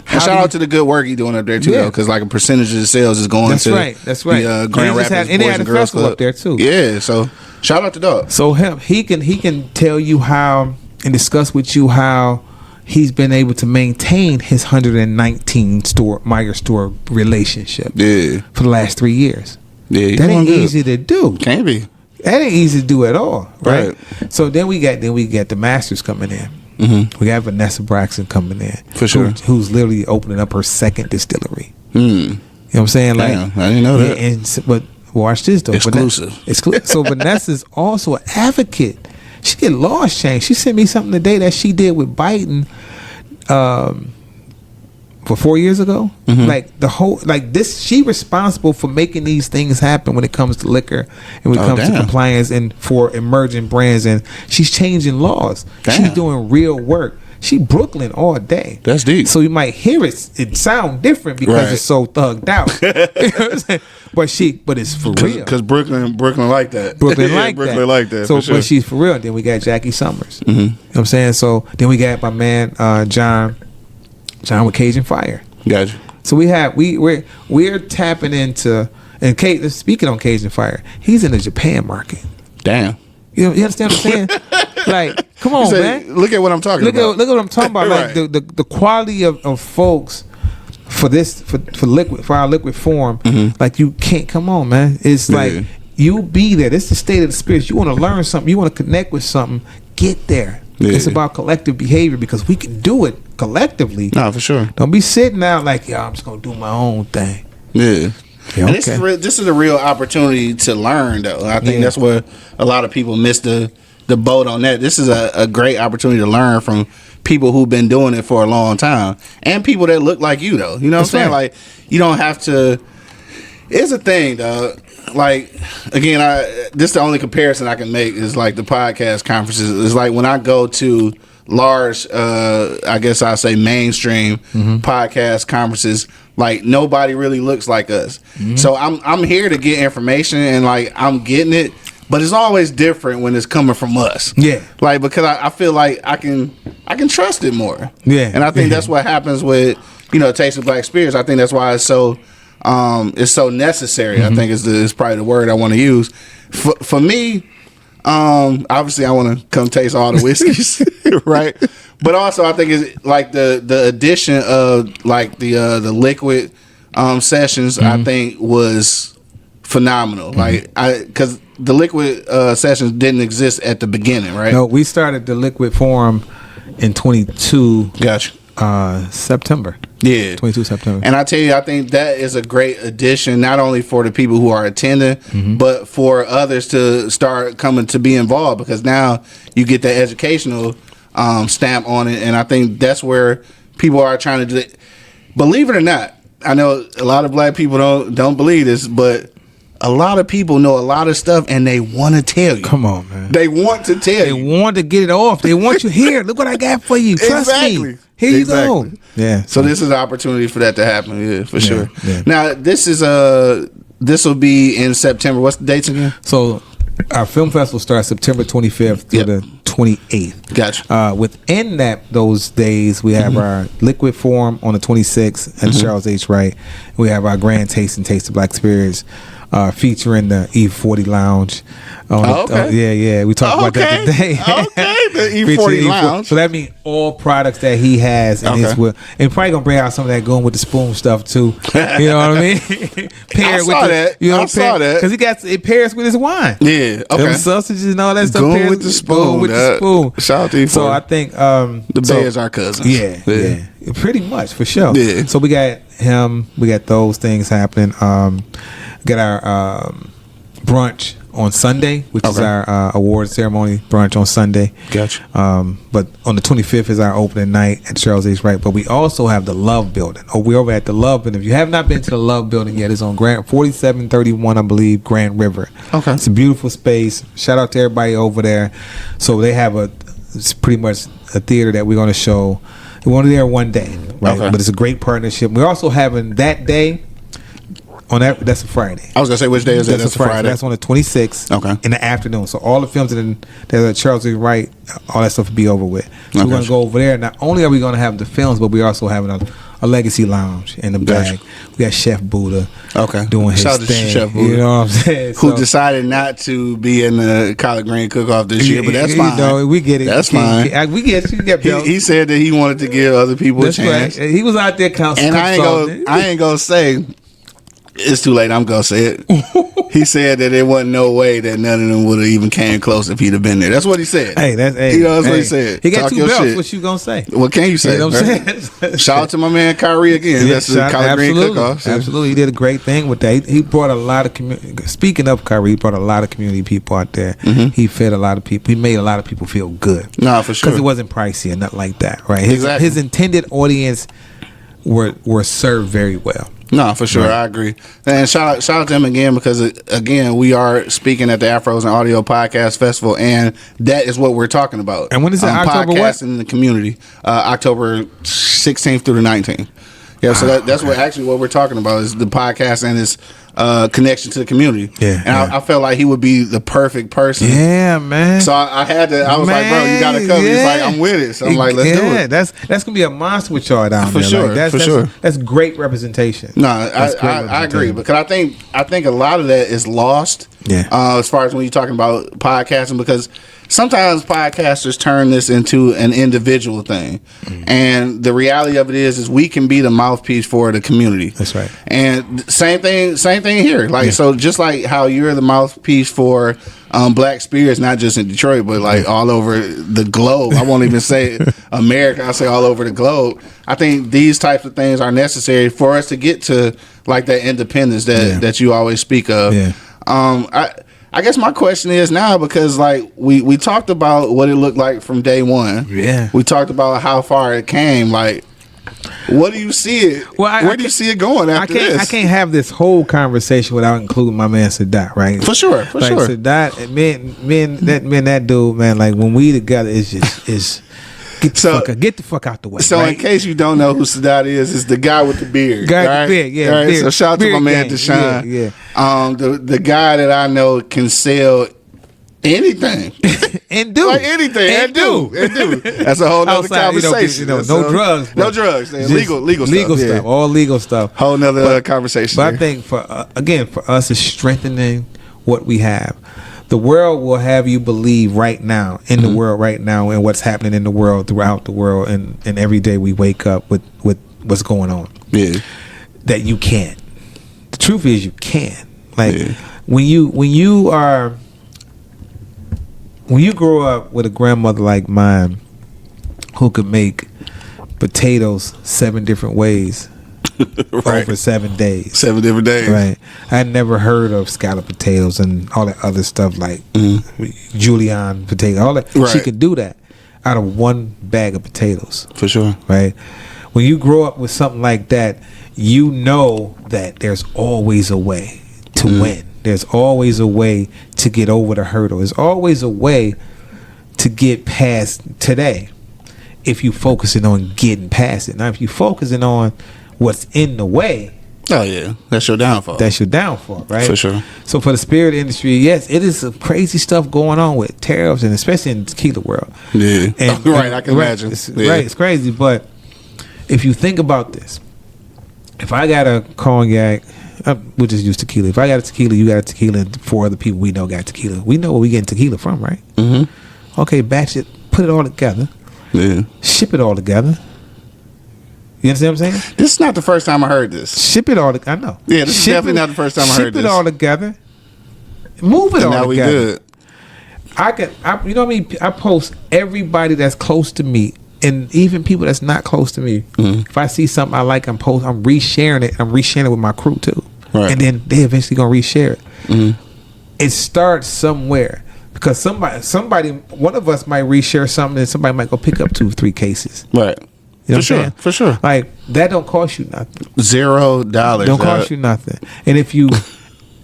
shout out to the good work he's doing up there too, though, because like a percentage of the sales is going to That's right. the Grand Rapids and they had a festival up there too. Yeah, so shout out to Doug. So he can tell you how and discuss with you how he's been able to maintain his 119 Meyer store relationship for the last 3 years. Yeah, that ain't easy to do. Can't be. That ain't easy to do at all, right? So then we got the masters coming in. Mm-hmm. We got Vanessa Braxton coming in. For sure. Who's literally opening up her second distillery. Hmm. You know what I'm saying? Like, damn, I didn't know that. But watch this though. Exclusive. So Vanessa's also an advocate. She did laws change. She sent me something today that she did with Biden for 4 years ago. Mm-hmm. Like the whole, like this, she responsible for making these things happen when it comes to liquor and when it comes to compliance and for emerging brands. And she's changing laws. Damn. She's doing real work. She Brooklyn all day. That's deep. So you might hear it sound different because it's so thugged out. You know what I'm saying? But it's for real. Because Brooklyn like that. Brooklyn like that. So for sure. but she's for real. Then we got Jackie Summers. Mm-hmm. You know what I'm saying? So then we got my man John with Cajun Fire. Gotcha. So we're tapping into, and speaking on Cajun Fire, he's in the Japan market. Damn. You understand what I'm saying? Like, come on, man. Look at what I'm talking about. Look at what I'm talking about. Right. Like the quality of folks for our liquid form. Mm-hmm. Like you can't come on, man. It's like you be there. This is the state of the spirits. You want to learn something. You want to connect with something. Get there. Yeah. It's about collective behavior because we can do it collectively. No, for sure. Don't be sitting out like, yo, I'm just gonna do my own thing. Yeah. Yeah, and this is a real opportunity to learn, though. I think that's where a lot of people miss the boat on that. This is a great opportunity to learn from people who've been doing it for a long time and people that look like you, though. You know what I'm saying? Like, you don't have to. It's a thing, dog. Like, again, this is the only comparison I can make is like the podcast conferences. It's like when I go to large, I guess I say mainstream podcast conferences, like nobody really looks like us. Mm-hmm. So I'm here to get information and like I'm getting it, but it's always different when it's coming from us. Yeah, like because I feel like I can trust it more. Yeah, and I think that's what happens with Taste of Black Spirits. I think that's why it's so necessary. I think is probably the word I want to use for me. Obviously I want to come taste all the whiskeys, right? But also I think it's like the addition of like the liquid sessions I think was phenomenal. Like because the liquid sessions didn't exist at the beginning, right? No, we started the liquid forum in 22. Gotcha. September. Yeah, 22 September. And I tell you, I think that is a great addition, not only for the people who are attending, but for others to start coming to be involved because now you get that educational stamp on it, and I think that's where people are trying to do it. Believe it or not, I know a lot of black people don't believe this, but a lot of people know a lot of stuff and they want to tell you. Come on, man. They want to tell you. They want to get it off. They want you here. Look what I got for you. Trust me. Here you go. Yeah. So this is an opportunity for that to happen. Yeah, for sure. Yeah. Now this will be in September. What's the dates again? So our film festival starts September 25th through the 28th. Gotcha. Within those days, we have our liquid forum on the 26th at Charles H. Wright. We have our grand taste and Taste of Black Spirits. Featuring the E40 Lounge. Yeah. We talked about that today. The E40 Lounge. So that means all products that he has in his will. And probably going to bring out some of that going with the spoon stuff too. You know what I mean? I saw that. Because it pairs with his wine. Yeah. Okay. Them sausages and all that stuff. Going with the spoon. Shout out to E40. So I think the Bay is our cousins. Yeah. Pretty much, for sure. Yeah. So we got him. We got those things happening. Got our brunch on Sunday, which is our award ceremony brunch on Sunday. Gotcha. But on the 25th is our opening night at Charles H. Wright. But we also have the Love Building. We're over at the Love Building. If you have not been to the Love Building yet, it's on 4731, I believe, Grand River. Okay. It's a beautiful space. Shout out to everybody over there. So they have it's pretty much a theater that we're going to show. We're only there one day, right? But it's a great partnership. We're also having that day. That's a Friday. I was gonna say which day is that? That's a Friday. That's on the 26th. In the afternoon. So all the films that are at Charles H. Wright, all that stuff will be over with. So we're gonna go over there. Not only are we gonna have the films, but we're also having a legacy lounge in the back. We got Chef Buddha. Doing his thing. Chef Buddha. You know what I'm saying? Who decided not to be in the collard green cook-off this year, but that's fine. No, we get it. That's fine. We get it. He said that he wanted to give other people a chance. Right. He was out there counseling. And I ain't gonna say. It's too late. I'm gonna say it. He said that there wasn't no way that none of them would have even came close if he'd have been there. That's what he said. Hey, that's what he said. He got Talk 2 your belts. shit. What you gonna say? What can you say? You know what I'm saying? Shout out to my man Kyrie again. That's the collard green cook-off. Absolutely, he did a great thing with that. He brought a lot of community. Speaking of Kyrie, he brought a lot of community people out there. Mm-hmm. He fed a lot of people. He made a lot of people feel good. No, for sure. Because it wasn't pricey or nothing like that, right? Exactly. His intended audience were served very well. No, for sure. Right. I agree. And shout out to him again because, again, we are speaking at the Afros and Audio Podcast Festival, and that is what we're talking about. And when is it? October podcasting what? in the community. October 16th through the 19th. Yeah, so that's what we're talking about is the podcast and its connection to the community. Yeah, and I felt like he would be the perfect person. Yeah, man. So I had to. I was like, bro, you got to come. Yeah. He's like, I'm with it. So I'm like, let's do it. That's gonna be a monster with y'all down for there. Sure, like, for sure. That's great representation. No, I agree because I think a lot of that is lost. Yeah. As far as when you're talking about podcasting, because sometimes podcasters turn this into an individual thing, and the reality of it is we can be the mouthpiece for the community. That's right. And same thing here. Like so, just like how you're the mouthpiece for Black Spirits, not just in Detroit, but like all over the globe. I won't even say America. I'll say all over the globe. I think these types of things are necessary for us to get to like that independence that you always speak of. Yeah. I guess my question is now because like we talked about what it looked like from day one. Yeah. We talked about how far it came. Like, what do you see it? Well, where do you see it going after this? I can't have this whole conversation without including my man Sadat, right? For sure. Sadat, that dude, man. Like when we together, it's just get the fuck out the way. So right? in case you don't know who Sadat is the guy with the beard. Guy with the beard, yeah. Right? Beard, so shout out to my man gang. Deshaun. Yeah. The guy that I know can sell anything and do like anything and do. That's a whole nother conversation. No drugs. No drugs. Legal stuff. All legal stuff. Whole nother conversation. But I think for us, it's strengthening what we have. The world will have you believe right now in the world right now and what's happening in the world throughout the world and every day we wake up with what's going on. Yeah, that you can't. The truth is you can. Like when you grow up with a grandmother like mine who could make potatoes 7 different ways right. over 7 days. 7 different days. Right. I had never heard of scallop potatoes and all that other stuff like julienne potato. All that. Right. She could do that out of 1 bag of potatoes. For sure. Right. When you grow up with something like that, you know that there's always a way to win. There's always a way to get over the hurdle. There's always a way to get past today if you focusing on getting past it. Now, if you focusing on what's in the way, oh yeah, that's your downfall. That's your downfall, right? For sure. So for the spirit industry, yes, it is some crazy stuff going on with tariffs and especially in the tequila world. Yeah, right. I can imagine. Right, it's crazy. But if you think about this, if I got a cognac, we'll just use tequila. If I got a tequila, you got a tequila, and 4 other people we know got tequila. We know where we getting tequila from, right? Mm-hmm. Okay, batch it, put it all together. Yeah. Ship it all together. You understand what I'm saying? This is not the first time I heard this. Ship it all together. I know. Yeah, this is definitely not the first time I heard this. Ship it all together. Move it and all now together. We good. You know what I mean? I post everybody that's close to me, and even people that's not close to me. If I see something I like, I'm resharing it. I'm resharing it with my crew too. Right. And then they eventually gonna reshare it. It starts somewhere because somebody, one of us might reshare something, and somebody might go pick up 2 or 3 cases. Right. You know what I'm saying? For sure. Like that don't cost you nothing. $0. Don't cost you nothing. And if you,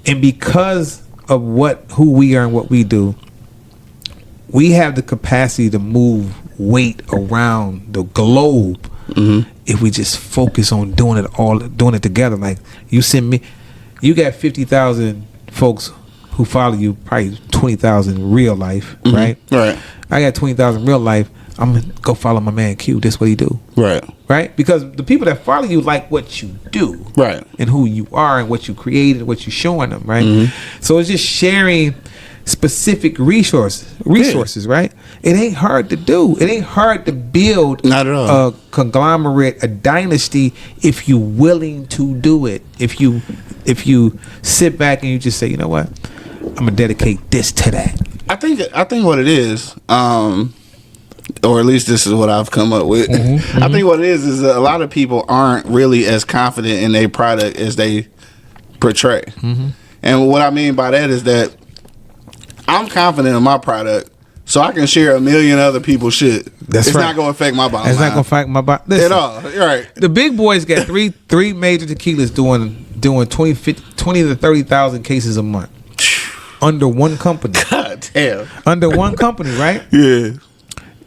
and because of who we are and what we do, we have the capacity to move weight around the globe if we just focus on doing it together. Like you got 50,000 folks who follow you, probably 20,000 real life, right? Right. I got 20,000 real life. I'm gonna go follow my man Q. This what he do. Right? Because the people that follow you like what you do. Right. And who you are and what you created and what you're showing them, right? So it's just sharing specific resources, right? It ain't hard to do. It ain't hard to build Not at all. a conglomerate, a dynasty, if you're willing to do it. If you sit back and you just say, you know what, I'm gonna dedicate this to that. I think what it is, or at least this is what I've come up with. I think what it is that a lot of people aren't really as confident in their product as they portray. And what I mean by that is that I'm confident in my product, so I can share a million other people's shit. It's not going to affect my bottom line. It's not going to affect my bottom at all. You're right. The big boys got three major tequilas doing 20 to 30,000 cases a month under one company. God damn. Under one company, right? Yeah.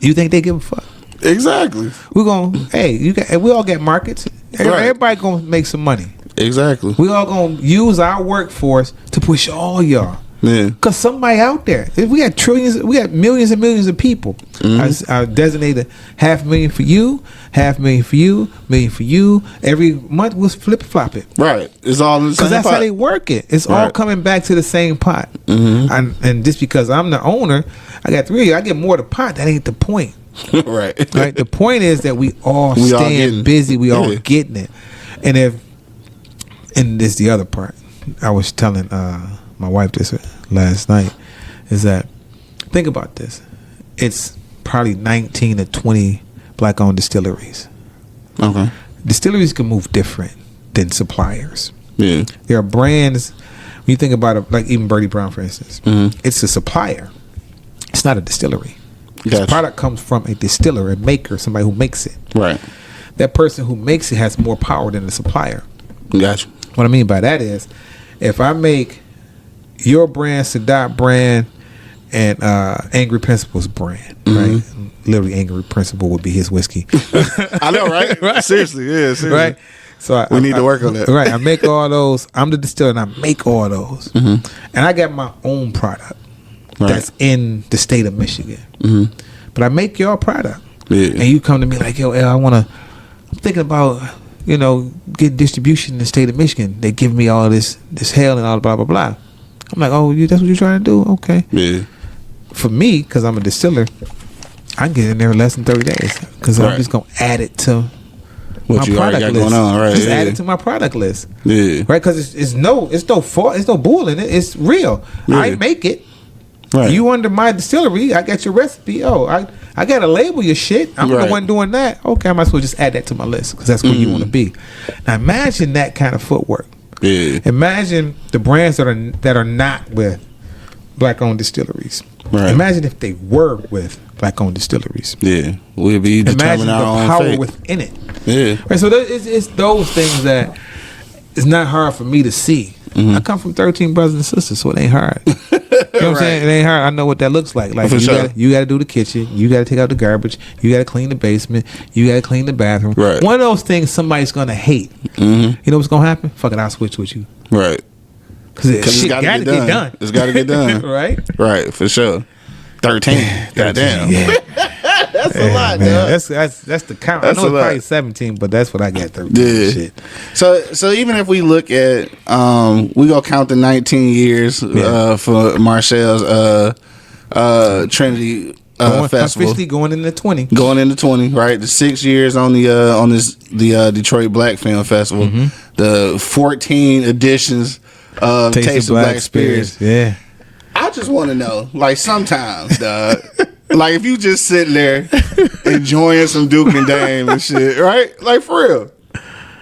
You think they give a fuck? Exactly. We all got markets. Right. Everybody gonna make some money. Exactly. We all gonna use our workforce to push all y'all. Yeah. Cause somebody out there, if we got trillions, we got millions and millions of people. I designated 500,000 for you, 500,000 for you, 1,000,000 for you. Every month we'll flip flop it. Right. It's all in the same Cause that's pot. how they work it. It's all coming back to the same pot. And just because I'm the owner, I got 3 of you. I get more of the pot. That ain't the point. Right. Right. The point is that we all staying busy. We all getting it. And this the other part. I was telling my wife this last night, is that, think about this. It's probably 19 to 20 black-owned distilleries. Okay. Distilleries can move different than suppliers. Yeah. There are brands, when you think about it, like even Birdie Brown, for instance, it's a supplier. It's not a distillery. Gotcha. The product comes from a distiller, a maker, somebody who makes it. Right. That person who makes it has more power than the supplier. Gotcha. What I mean by that is, if I make your brand, Sadat brand, and Angry Principal's brand, right? Literally, Angry Principal would be his whiskey. I know, right? Right? Seriously, yeah, seriously. Right? So we need to work on that. Right. I make all those. I'm the distiller, and I make all those. And I got my own product that's in the state of Michigan. But I make your product. Yeah. And you come to me like, yo, I'm thinking about, get distribution in the state of Michigan. They give me all this hell and all blah, blah, blah. I'm like, oh, that's what you're trying to do? Okay. Yeah. For me, because I'm a distiller, I can get in there in less than 30 days. Because I'm just going to add it to what my you product got list. Going on, right? Just add it to my product list. Yeah. Right? Because it's no fault. It's no bull in it. It's real. Yeah. I make it. Right. You under my distillery, I got your recipe. Oh, I got to label your shit. I'm the one doing that. Okay, I might as well just add that to my list because that's where you want to be. Now imagine that kind of footwork. Yeah. Imagine the brands that are not with black-owned distilleries. Right. Imagine if they were with black-owned distilleries. Yeah. We'll be Imagine determining our the own power fate. within it. Yeah. Right. So it's those things that it's not hard for me to see. I come from 13 brothers and sisters, so it ain't hard. You know what I'm saying? It ain't hard. I know what that looks like. Like you got to do the kitchen, you got to take out the garbage, you got to clean the basement, you got to clean the bathroom. Right. One of those things somebody's gonna hate. You know what's gonna happen? Fuck it, I'll switch with you. Right. Because it's got to get done. It's got to get done. Right. Right. For sure. 13. Goddamn. Yeah. That's a lot, man. dog. That's the count. That's I know a it's probably 17, but that's what I got. 13. Yeah. Shit. So even if we look at we go count the 19 years for Marcel's Trinity Festival. Officially going into 20. Going into 20, right? The 6 years on the Detroit Black Film Festival. The 14 editions of Taste of Black Spirits. Yeah. I just want to know, like, sometimes, dog, like, if you just sitting there enjoying some Duke and Dame and shit, right? Like, for real.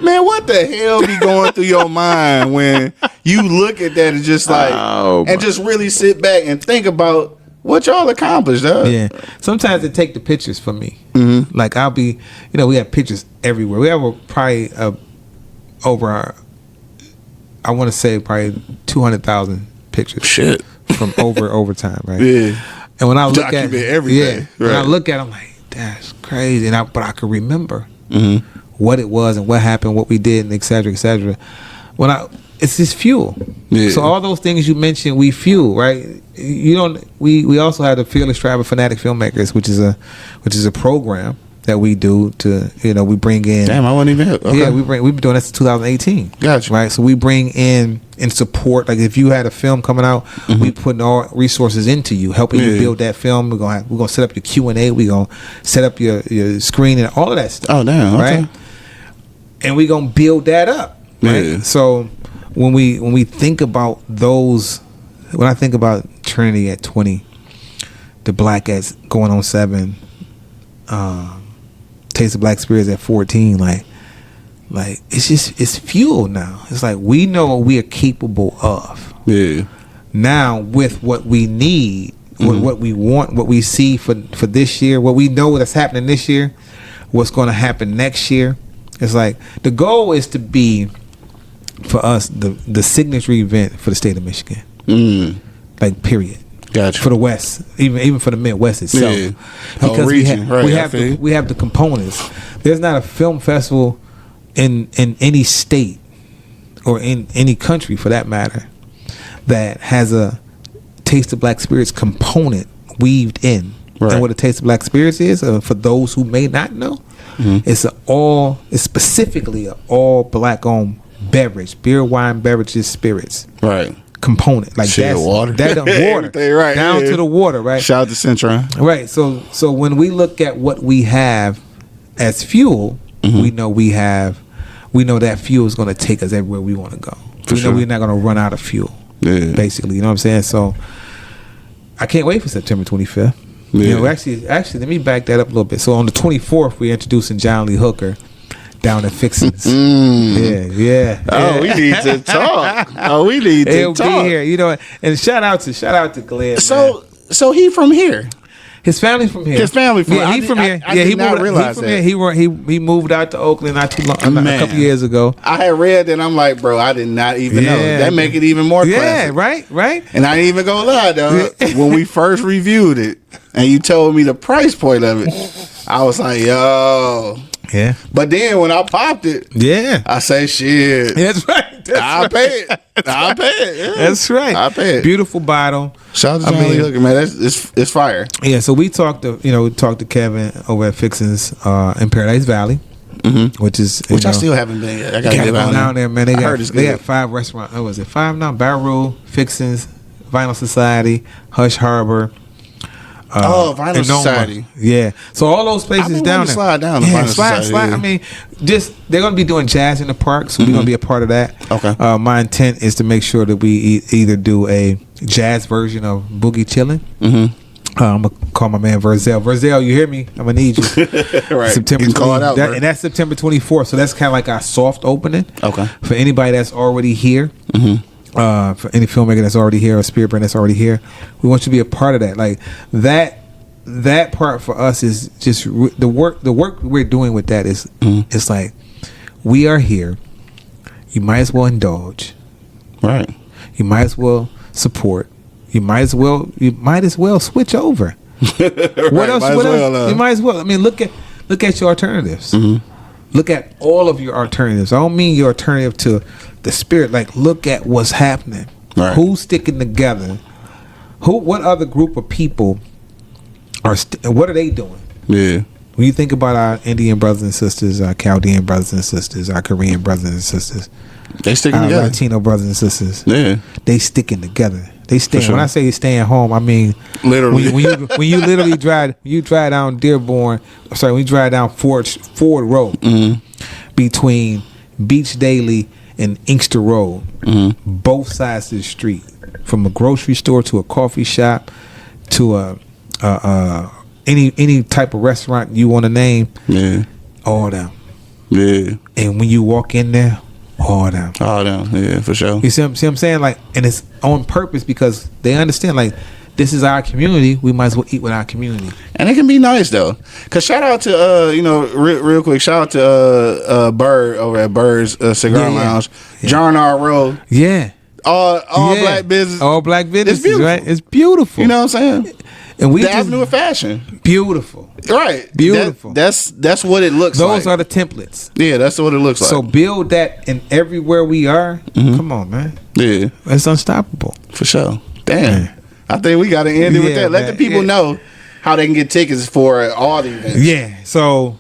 Man, what the hell be going through your mind when you look at that and just like, and just really sit back and think about what y'all accomplished, dog? Yeah. Sometimes they take the pictures for me. Like, I'll be, we have pictures everywhere. We have probably over, I want to say probably 200,000 pictures. Shit. From over time, right? Yeah. And when I look at everything, right. When I look at it, I'm like, that's crazy. But I can remember what it was and what happened, what we did, and et cetera, et cetera. It's this fuel. Yeah. So all those things you mentioned, we fuel, right? We also had the Fearless Tribe of Fanatic Filmmakers, which is a program that we do to, we bring in. Damn, I wasn't even. Okay. Yeah, we've been doing this since 2018. Gotcha. Right, so we bring in support. Like if you had a film coming out, we putting all resources into you, helping you build that film. We're gonna set up your Q&A. We're gonna set up your screen and all of that stuff. Oh damn, okay. Right, and we're gonna build that up. Right. Yeah. So when we think about those, when I think about Trinity at 20, the Black at going on 7. Taste of Black Spirits at 14, like it's fuel now. It's like we know what we are capable of. Yeah. Now with what we need, what we want, what we see for this year, what we know that's happening this year, what's going to happen next year. It's like the goal is to be for us the signature event for the state of Michigan. Like period. Gotcha. For the West, even for the Midwest itself, because we have the components. There's not a film festival in any state or in any country for that matter that has a Taste of Black Spirits component weaved in. Right. And what a Taste of Black Spirits is, for those who may not know, it's specifically an all Black owned beverage, beer, wine, beverages, spirits. Right. Component like that water right down to the water, right? Shout out to Centron, right? So when we look at what we have as fuel, we know that fuel is going to take us everywhere we want to go. We know we're not going to run out of fuel, basically. You know what I'm saying? So I can't wait for September 25th. Actually, let me back that up a little bit. So on the 24th, we're introducing John Lee Hooker down at Fixins. Yeah. Oh, we need to talk. He'll be here, and shout out to Glenn. So he from here. His family's from here. Yeah, he from here. I did not realize that. He moved out to Oakland not too long, a couple years ago. I had read that. I'm like, bro, I did not even know. That make it even more classic. Yeah, right. And I ain't even gonna lie, though. When we first reviewed it, and you told me the price point of it, I was like, yo. Yeah. But then when I popped it, I say shit. That's right. I'll pay it. Yeah. That's right. I'll pay it. Beautiful bottle. Shout out to John Lee Hooker, man. It's fire. Yeah, so we talked to Kevin over at Fixins in Paradise Valley. Which I still haven't been yet. I gotta get down there, man. They got 5 restaurants. What was it? 5 now? Barrel, Fixins, Vinyl Society, Hush Harbor. Vinyl Society. Yeah. So all those places down there. Slide down. Yeah, slide. I mean, they're going to be doing jazz in the park, so we're going to be a part of that. Okay. My intent is to make sure that we either do a jazz version of Boogie Chillin'. I'm gonna call my man Verzel. Verzel, you hear me? I'm gonna need you. Right. September 20th, and that's September 24th. So that's kind of like our soft opening. Okay. For anybody that's already here. For any filmmaker that's already here or spirit brand that's already here, we want you to be a part of that. Like that part for us is just the work we're doing with that is it's like we are here. You might as well indulge, right? You might as well support. You might as well switch over. What else? You might as well. I mean, look at your alternatives. Look at all of your alternatives. I don't mean your alternative to the spirit. Like, look at what's happening. Right. Who's sticking together? What other group of people what are they doing? Yeah. When you think about our Indian brothers and sisters, our Chaldean brothers and sisters, our Korean brothers and sisters, they sticking together. Latino brothers and sisters, they sticking together. They stay. Sure. When I say staying home, I mean literally. When you literally drive down Dearborn. Sorry, when you drive down Ford Road between Beach Daily and Inkster Road, both sides of the street, from a grocery store to a coffee shop to any type of restaurant you want to name, all them. Yeah. And when you walk in there, all them. Yeah, for sure. You see what I'm saying? Like, and it's on purpose because they understand, like, this is our community. We might as well eat with our community. And it can be nice though. Cause shout out to real quick, shout out to Bird over at Bird's Cigar Lounge. John R. Rowe. Yeah. All black business. All black businesses, right? It's beautiful. You know what I'm saying? And we the avenue of fashion. Beautiful. Right. Beautiful. That's what it looks like. Those are the templates. Yeah, that's what it looks like. So build that in everywhere we are. Come on, man. Yeah. It's unstoppable. For sure. Damn. I think we got to end it with that. Let the people know how they can get tickets for all the events. Yeah. So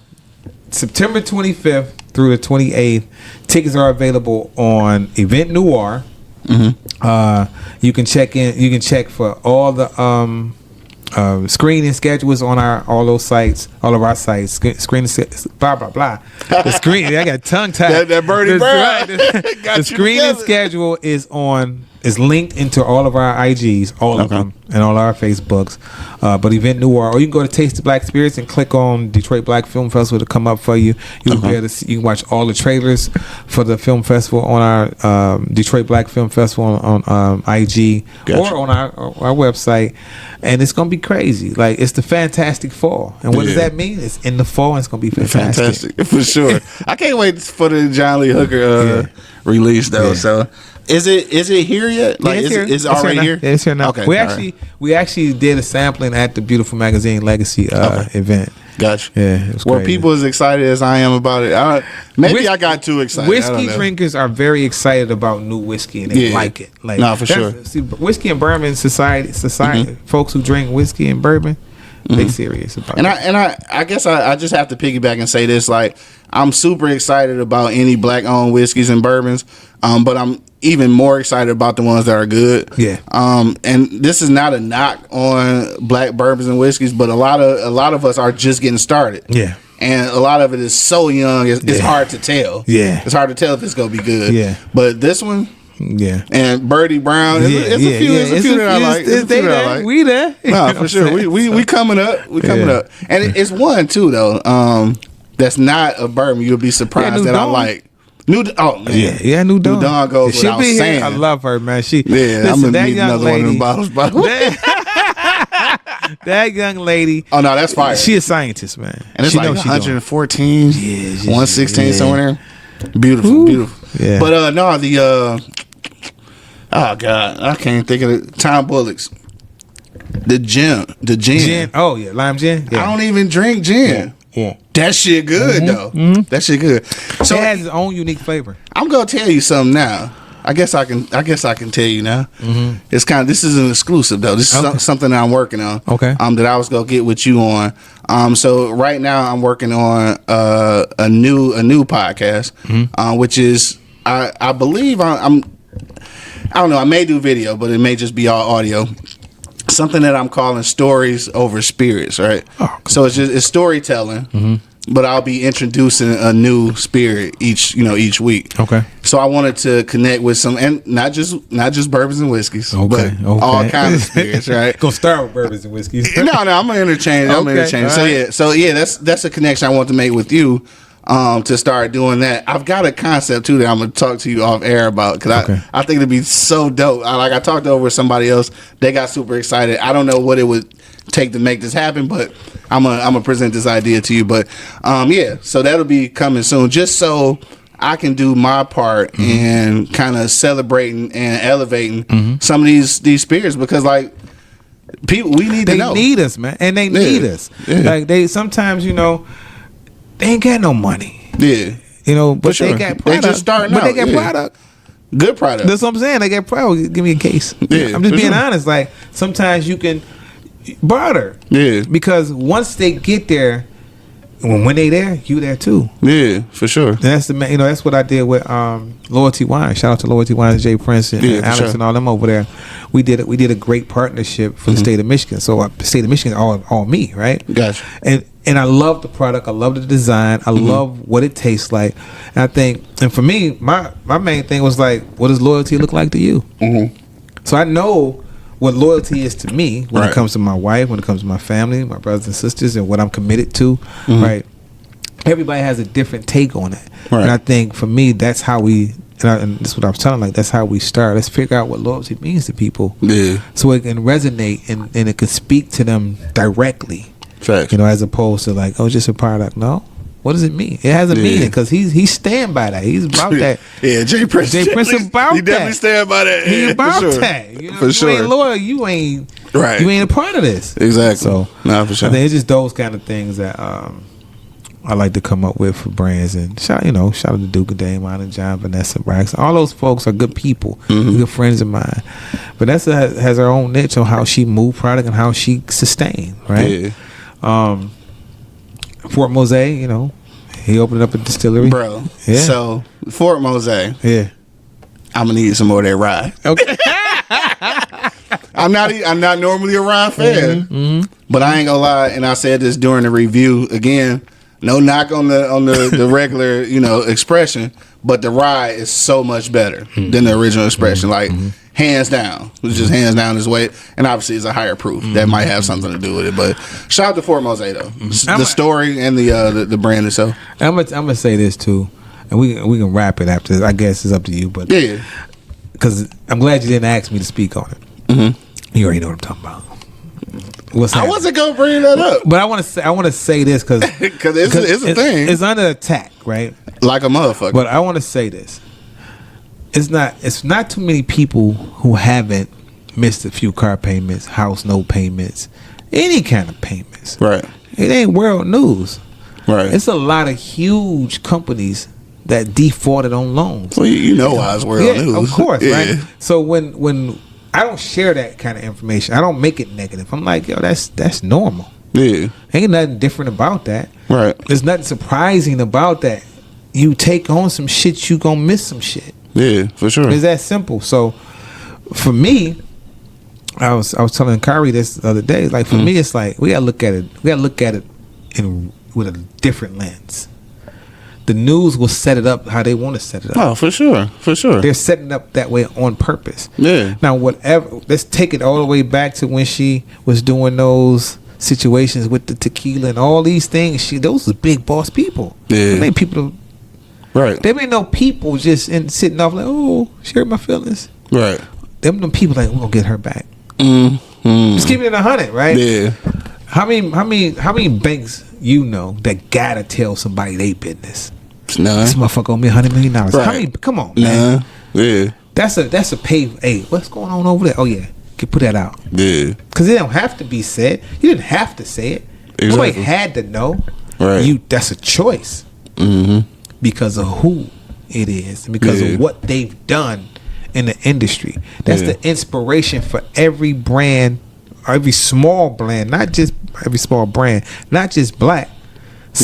September 25th through the 28th, tickets are available on Event Noir. You can check in. You can check for all the screening schedules on all those sites, all of our sites. Screening, blah blah blah. The screen. I got tongue tied. That Birdie Brown. The screening schedule is linked into all of our IGs, all of them, and all our Facebooks. But Event Noir, or you can go to Taste the Black Spirits and click on Detroit Black Film Festival to come up for you. You'll be able to see, you can watch all the trailers for the film festival on our Detroit Black Film Festival on IG or on our website, and it's gonna be crazy. Like, it's the Fantastic Fall, and what does that mean? It's in the fall, and it's gonna be fantastic for sure. I can't wait for the John Lee Hooker release though. Yeah. So. Is it here yet? Like, it's here. Is it already here? Yeah, it's here now. Okay. We actually did a sampling at the Beautiful Magazine Legacy event. Gotcha. Yeah, it was Were crazy. people as excited as I am about it? I got too excited. Whiskey drinkers are very excited about new whiskey, and they like it. Like, no, for sure. See, whiskey and bourbon society. Folks who drink whiskey and bourbon, they serious about it. And I guess I just have to piggyback and say this. Like, I'm super excited about any black-owned whiskeys and bourbons, but I'm even more excited about the ones that are good. Yeah. And this is not a knock on black bourbons and whiskeys, but a lot of us are just getting started. Yeah. And a lot of it is so young, it's hard to tell. Yeah. It's hard to tell if it's gonna be good. Yeah. But this one. Yeah. And Birdie Brown. It's a few that I like. It's a few that I like. We there. No, for sure. We coming up. We coming up. And it's one too though. That's not a bourbon. You'll be surprised that I like. New Dawn. New Dawn goes without saying. I love her, man. I'm gonna need another one of them bottles. By the way. That young lady. Oh no, that's fire. She a scientist, man. And it's like 114, 116 somewhere there. Beautiful, Ooh. beautiful. Yeah. But no, the oh god, I can't think of it. Tom Bullock's. The gin. Oh yeah, lime gin. Yeah. I don't even drink gin. Yeah. That shit good though. That shit good. So it has its own unique flavor. I'm gonna tell you something now. I guess I can tell you now. It's this is an exclusive though. This is something that I'm working on. Okay. That I was gonna get with you on. So right now I'm working on a new podcast, which is I believe I don't know. I may do video, but it may just be all audio. Something that I'm calling Stories Over Spirits, right? Oh, cool. So it's storytelling, but I'll be introducing a new spirit each week. Okay. So I wanted to connect with some, and not just bourbons and whiskeys, but all kinds of spirits, right? Gonna start with bourbons and whiskeys. No, I'm gonna interchange. So that's a connection I want to make with you. To start doing that, I've got a concept too that I'm gonna talk to you off air about because I think it'd be so dope. I talked over with somebody else, they got super excited. I don't know what it would take to make this happen, but I'm gonna present this idea to you. But so that'll be coming soon, just so I can do my part in kind of celebrating and elevating some of these spirits, because like people, we need to know. They need us, man, and they need us. Like they sometimes, they ain't got no money. Yeah. But they got product. They just starting out. But they got product. Good product. That's what I'm saying. They got product. Give me a case. Yeah, I'm just being honest. Like, sometimes you can barter. Yeah. Because once they get there, when they there, you there too. Yeah, for sure. And that's that's what I did with Loyalty Wine. Shout out to Loyalty Wine, Jay Prince and Alex and all them over there. We did a great partnership for the state of Michigan. So the state of Michigan is all me, right? Gotcha. And I love the product. I love the design. I love what it tastes like. And I think, and for me, my main thing was like, what does loyalty look like to you? So I know what loyalty is to me when it comes to my wife, when it comes to my family, my brothers and sisters, and what I'm committed to, right? Everybody has a different take on it. Right. And I think for me, that's how we, and this is what I was telling, like, that's how we start. Let's figure out what loyalty means to people. Yeah. So it can resonate and it can speak to them directly. Facts. As opposed to like, just a product. No. What does it mean? It has a meaning because he's stand by that. He's about that. Yeah, Jay Prince about that. He definitely stand by that. He about that. For sure. You ain't loyal. You ain't right. You ain't a part of this. Exactly. So for sure. I think it's just those kind of things that I like to come up with for brands. And shout out to Duke and Dame, and John, Vanessa, Brax. All those folks are good people, good friends of mine. Vanessa has her own niche on how she move product and how she sustain, right? Yeah. Fort Mose, he opened up a distillery, bro. Yeah. So Fort Mose, yeah, I'm gonna need some more of that rye. Okay. I'm not normally a rye fan, but I ain't gonna lie, and I said this during the review again. No knock on the regular expression, but the rye is so much better than the original expression. Like hands down, it's just hands down his way, and obviously it's a higher proof that might have something to do with it. But shout out to Fort Mose though, the story and the brand itself. I'm gonna say this too, and we can wrap it after this. I guess it's up to you, but yeah, because I'm glad you didn't ask me to speak on it. You already know what I'm talking about. I wasn't gonna bring that up, but I want to say this because it's a thing. It's under attack, right? Like a motherfucker. But I want to say this: it's not too many people who haven't missed a few car payments, house note payments, any kind of payments. Right. It ain't world news. Right. It's a lot of huge companies that defaulted on loans. Well, you know why it's world news. Of course, right? So when I don't share that kind of information, I don't make it negative. I'm like, yo, that's normal. Yeah. Ain't nothing different about that. Right. There's nothing surprising about that. You take on some shit, you gonna miss some shit. Yeah, for sure. It's that simple. So for me, I was telling Kyrie this the other day. Like for me, it's like we gotta look at it. We gotta look at it with a different lens. The news will set it up how they want to set it up. Oh, for sure. They're setting it up that way on purpose. Yeah. Now, whatever. Let's take it all the way back to when she was doing those situations with the tequila and all these things. Those was big boss people. Yeah. They made people. Right. They made no people just sitting off like, oh, she hurt my feelings. Right. Them people like, we're gonna get her back. Just keep it in 100, right? Yeah. How many banks that gotta tell somebody they business? None. This motherfucker owe me $100 million. Right. Come on, man. Nah. Yeah. That's a pay. Hey, what's going on over there? Oh yeah, can put that out. Yeah. Because it don't have to be said. You didn't have to say it. Exactly. Nobody had to know. Right. That's a choice. Because of who it is and because of what they've done in the industry. That's the inspiration for every brand, every small brand, not just every small brand, not just black.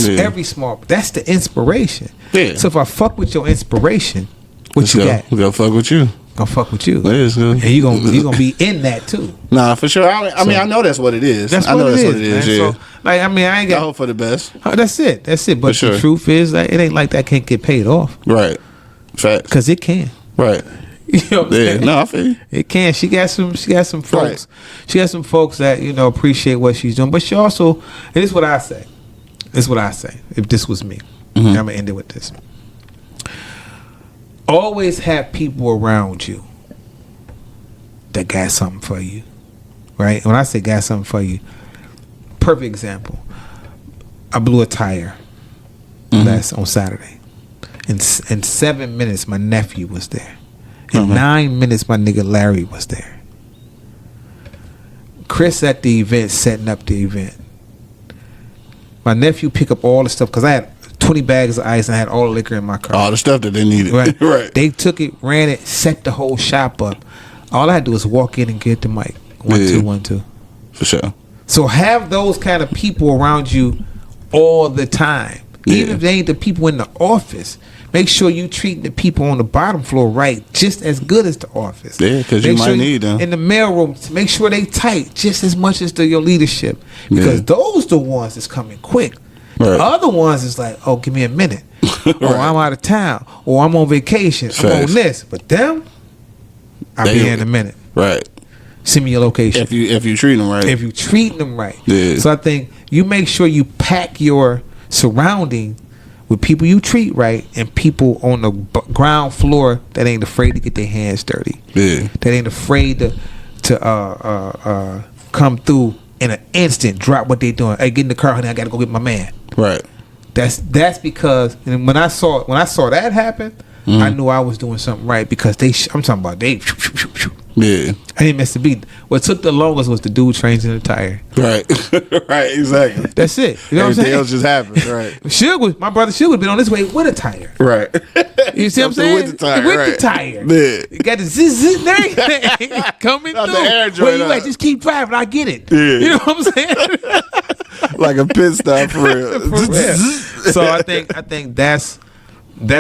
Every small. That's the inspiration. Yeah. So if I fuck with your inspiration, what you got? We gonna fuck with you. Gonna fuck with you. And you gonna be in that too. Nah, for sure. I mean, I know that's what it is. That's what it is. Yeah. So, I ain't got. I hope for the best. That's it. But the truth is, that it ain't like that can't get paid off. Right. Fact. Because it can. Right. You know what I'm saying? No, I feel you. It can. She got some folks. Right. She got some folks that appreciate what she's doing. But she also, and this is what I say. If this was me, I'm gonna end it with this. Always have people around you that got something for you, right? When I say got something for you, perfect example. I blew a tire on Saturday. In 7 minutes, my nephew was there. In 9 minutes, my nigga Larry was there. Chris at the event, setting up the event. My nephew pick up all the stuff because I had 20 bags of ice and I had all the liquor in my car. All the stuff that they needed. Right. Right. They took it, ran it, set the whole shop up. All I had to do was walk in and get the mic. 1 2 1 2. For sure. So have those kind of people around you all the time. Even if they ain't the people in the office. Make sure you treat the people on the bottom floor right, just as good as the office. Yeah, because you might need them. In the mailroom, make sure they tight just as much as your leadership. Because those the ones that's coming quick. Right. The other ones is like, oh, give me a minute. Right. Or I'm out of town. Or I'm on vacation. I'm on this. But them, I'll be here in a minute. Right. Send me your location. If you treat them right. If you treat them right. Yeah. So I think you make sure you pack your surrounding with people you treat right and people on the ground floor that ain't afraid to get their hands dirty. Yeah. That ain't afraid to come through in an instant, drop what they doing. Hey, get in the car, honey. I gotta go get my man. Right. That's because, and when I saw that happen, I knew I was doing something right because I'm talking about they. Yeah. I didn't miss the beat. What took the longest was the dude changing the tire. Right. Right, exactly. That's it. You know what I'm saying? Everything else just happened. Right. My brother Suge would have been on his way with a tire. Right. You see what I'm saying? With the tire. With the tire. Yeah. You got the zzz and everything coming Not through. the air joint Where you up. at? Just keep driving. I get it. Yeah. You know what I'm saying? Like a pit stop for real. For real. So I think that's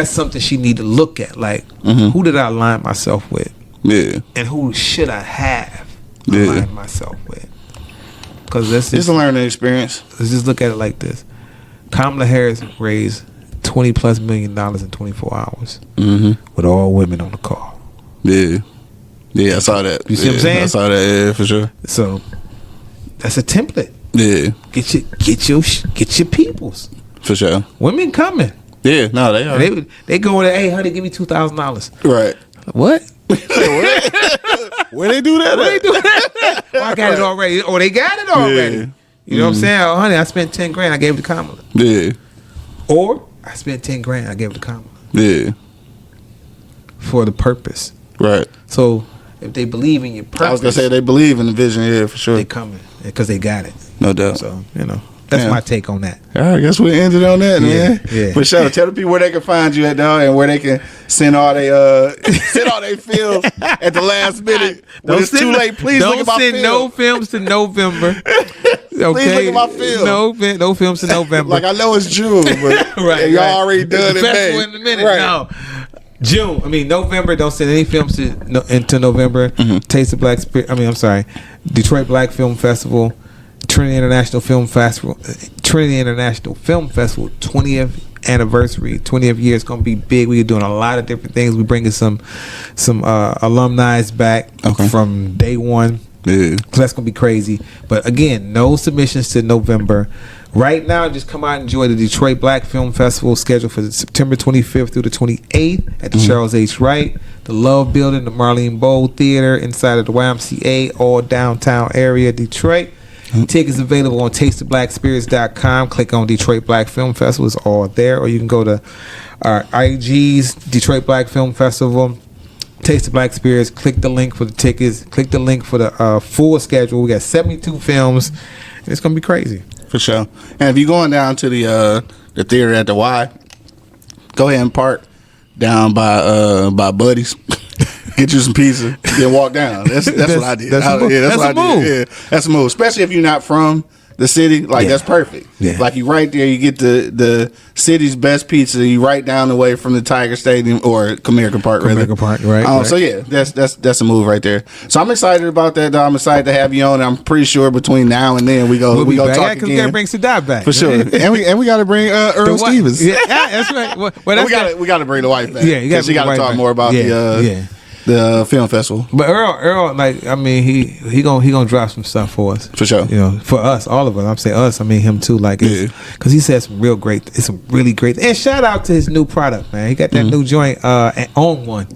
something she need to look at. Like, who did I align myself with? Yeah. And who should I have Yeah. aligned myself with? Because It's a learning experience. let's just look at it like this. Kamala Harris raised $20+ million in 24 hours with all women on the call. Yeah. Yeah, I saw that. You see what I'm saying? I saw that, yeah, for sure. So that's a template. Yeah. Get your peoples. For sure. Women coming. Yeah, no, they are. They go there, hey honey, give me $2,000. Right. What? Where they do that? Where they do that? Oh, I got it already. Oh, they got it already. Yeah. You know what I'm saying? Oh, honey, I spent $10,000. I gave it to Kamala. Yeah. Or I spent $10,000. I gave it to Kamala Yeah. for the purpose. Right. So if they believe in your purpose, I was gonna say they believe in the vision, yeah, for sure. they coming because they got it. No doubt. So that's my take on that. All right, I guess we ended on that, man. Yeah. For sure. Tell the people where they can find you at, dog, and where they can send all they films at the last minute. When it's too late, please look at my film. Don't send no films to November. Okay? Please look at my film. No films to November. Like I know it's June, but right, y'all already done the it. festival in a minute. No. November. Don't send any films into November. Taste of Black Spirit. Detroit Black Film Festival, Trinity International Film Festival, 20th anniversary, 20th year. It's gonna be big. We're doing a lot of different things. We're bringing some alumni back from day one. Yeah. So that's gonna be crazy. But again, no submissions to November. Right now, just come out and enjoy the Detroit Black Film Festival scheduled for September 25th through the 28th at the Charles H. Wright, the Love Building, the Marlene Bowl Theater, inside of the YMCA, all downtown area, Detroit. Tickets available on tasteofblackspirits.com. Click on Detroit Black Film Festival. It's all there. Or you can go to our IG's Detroit Black Film Festival. Taste of Black Spirits. Click the link for the tickets. Click the link for the full schedule. We got 72 films. And it's going to be crazy. For sure. And if you're going down to the theater at the Y, go ahead and park down by Buddy's. Get you some pizza, then walk down. That's what I did. That's a move. Yeah, that's a move. Especially if you're not from the city, that's perfect. Yeah. Like you right there, you get the city's best pizza. You right down the way from the Tiger Stadium or Comerica Park. Park, right? So yeah, that's a move right there. So I'm excited about that. I'm excited to have you on. I'm pretty sure between now and then we go talk again. We gotta bring Sadat back for sure, and we got to bring Earl Stevens. Yeah, that's right. Well, we got to bring the wife back. Yeah, you got to talk more about the film festival. But Earl, he gonna drop some stuff for us for sure. For us, all of us. I'm saying us. I mean him too. Because he said some really great. And shout out to his new product, man. He got that new joint on one.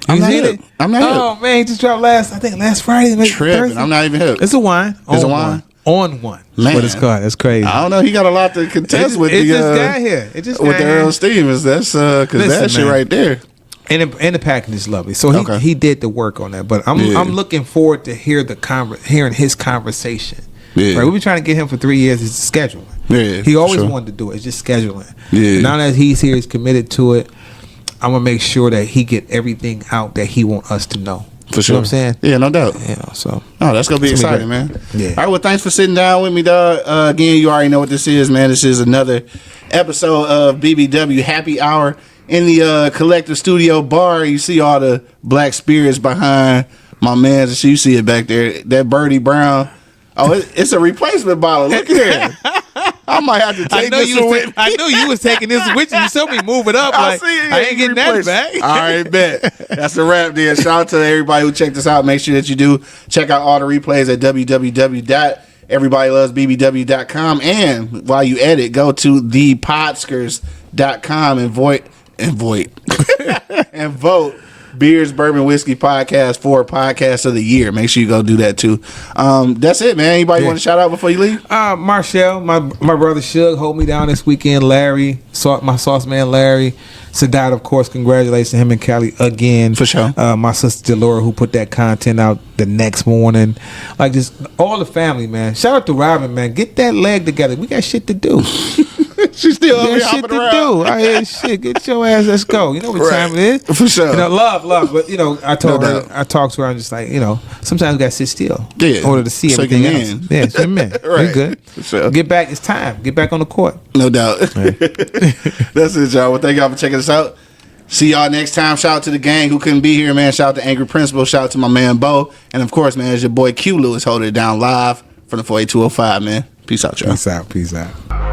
I'm not hip. Oh man, he just dropped last Friday. Tripping. I'm not even hip. It's a wine. It's a wine. On one. Man. That's what it's called. That's crazy. I don't know. He got a lot to contest with. It just got here. With the Earl Stevens. That's because that shit right there. And the package is lovely. So he did the work on that. But I'm looking forward to hearing his conversation. Yeah. Right? We've been trying to get him for 3 years. It's scheduling. Yeah, he always wanted to do it. It's just scheduling. Yeah. Now that he's here, he's committed to it. I'm gonna make sure that he get everything out that he want us to know. For sure. You know what I'm saying? Yeah, no doubt. That's gonna be exciting, man. Yeah. All right, well, thanks for sitting down with me, dog. Again, you already know what this is, man. This is another episode of BBW Happy Hour. In the Collective Studio bar, you see all the Black Spirits behind my man. You see it back there. That Birdie Brown. Oh, it's a replacement bottle. Look here. I might have to take this with me. I knew you was taking this with you. You saw me move it up. I ain't getting that back. All right, bet. That's a wrap there. Shout out to everybody who checked us out. Make sure that you do check out all the replays at www.everybodylovesbbw.com. And while you edit, go to thepodskers.com and vote Beers, Bourbon, Whiskey Podcast for Podcast of the Year. Make sure you go do that too. That's it, man. Anybody want to shout out before you leave? Marshall, my brother Shug, hold me down this weekend. Larry, my sauce man Larry. Sadat, of course, congratulations to him and Callie again. For sure. My sister Delora, who put that content out the next morning. Like, just all the family, man. Shout out to Robin, man. Get that leg together. We got shit to do. She's still up here shit hopping to around. do. I hear shit. Get your ass. Let's go. You know what time it is. For sure. You know, love. But I told No her. doubt. I talked to her. I'm just like, sometimes we got to sit still. Yeah. In order to see So everything you else. in. Yeah, so I'm in. Right. We good. For sure. Get back. It's time. Get back on the court. No doubt. That's it, y'all. Well, thank y'all for checking us out. See y'all next time. Shout out to the gang who couldn't be here, man. Shout out to Angry Principal. Shout out to my man Bo. And of course, man, it's your boy Q Lewis holding it down live from the 48205, man. Peace out, y'all. Peace out.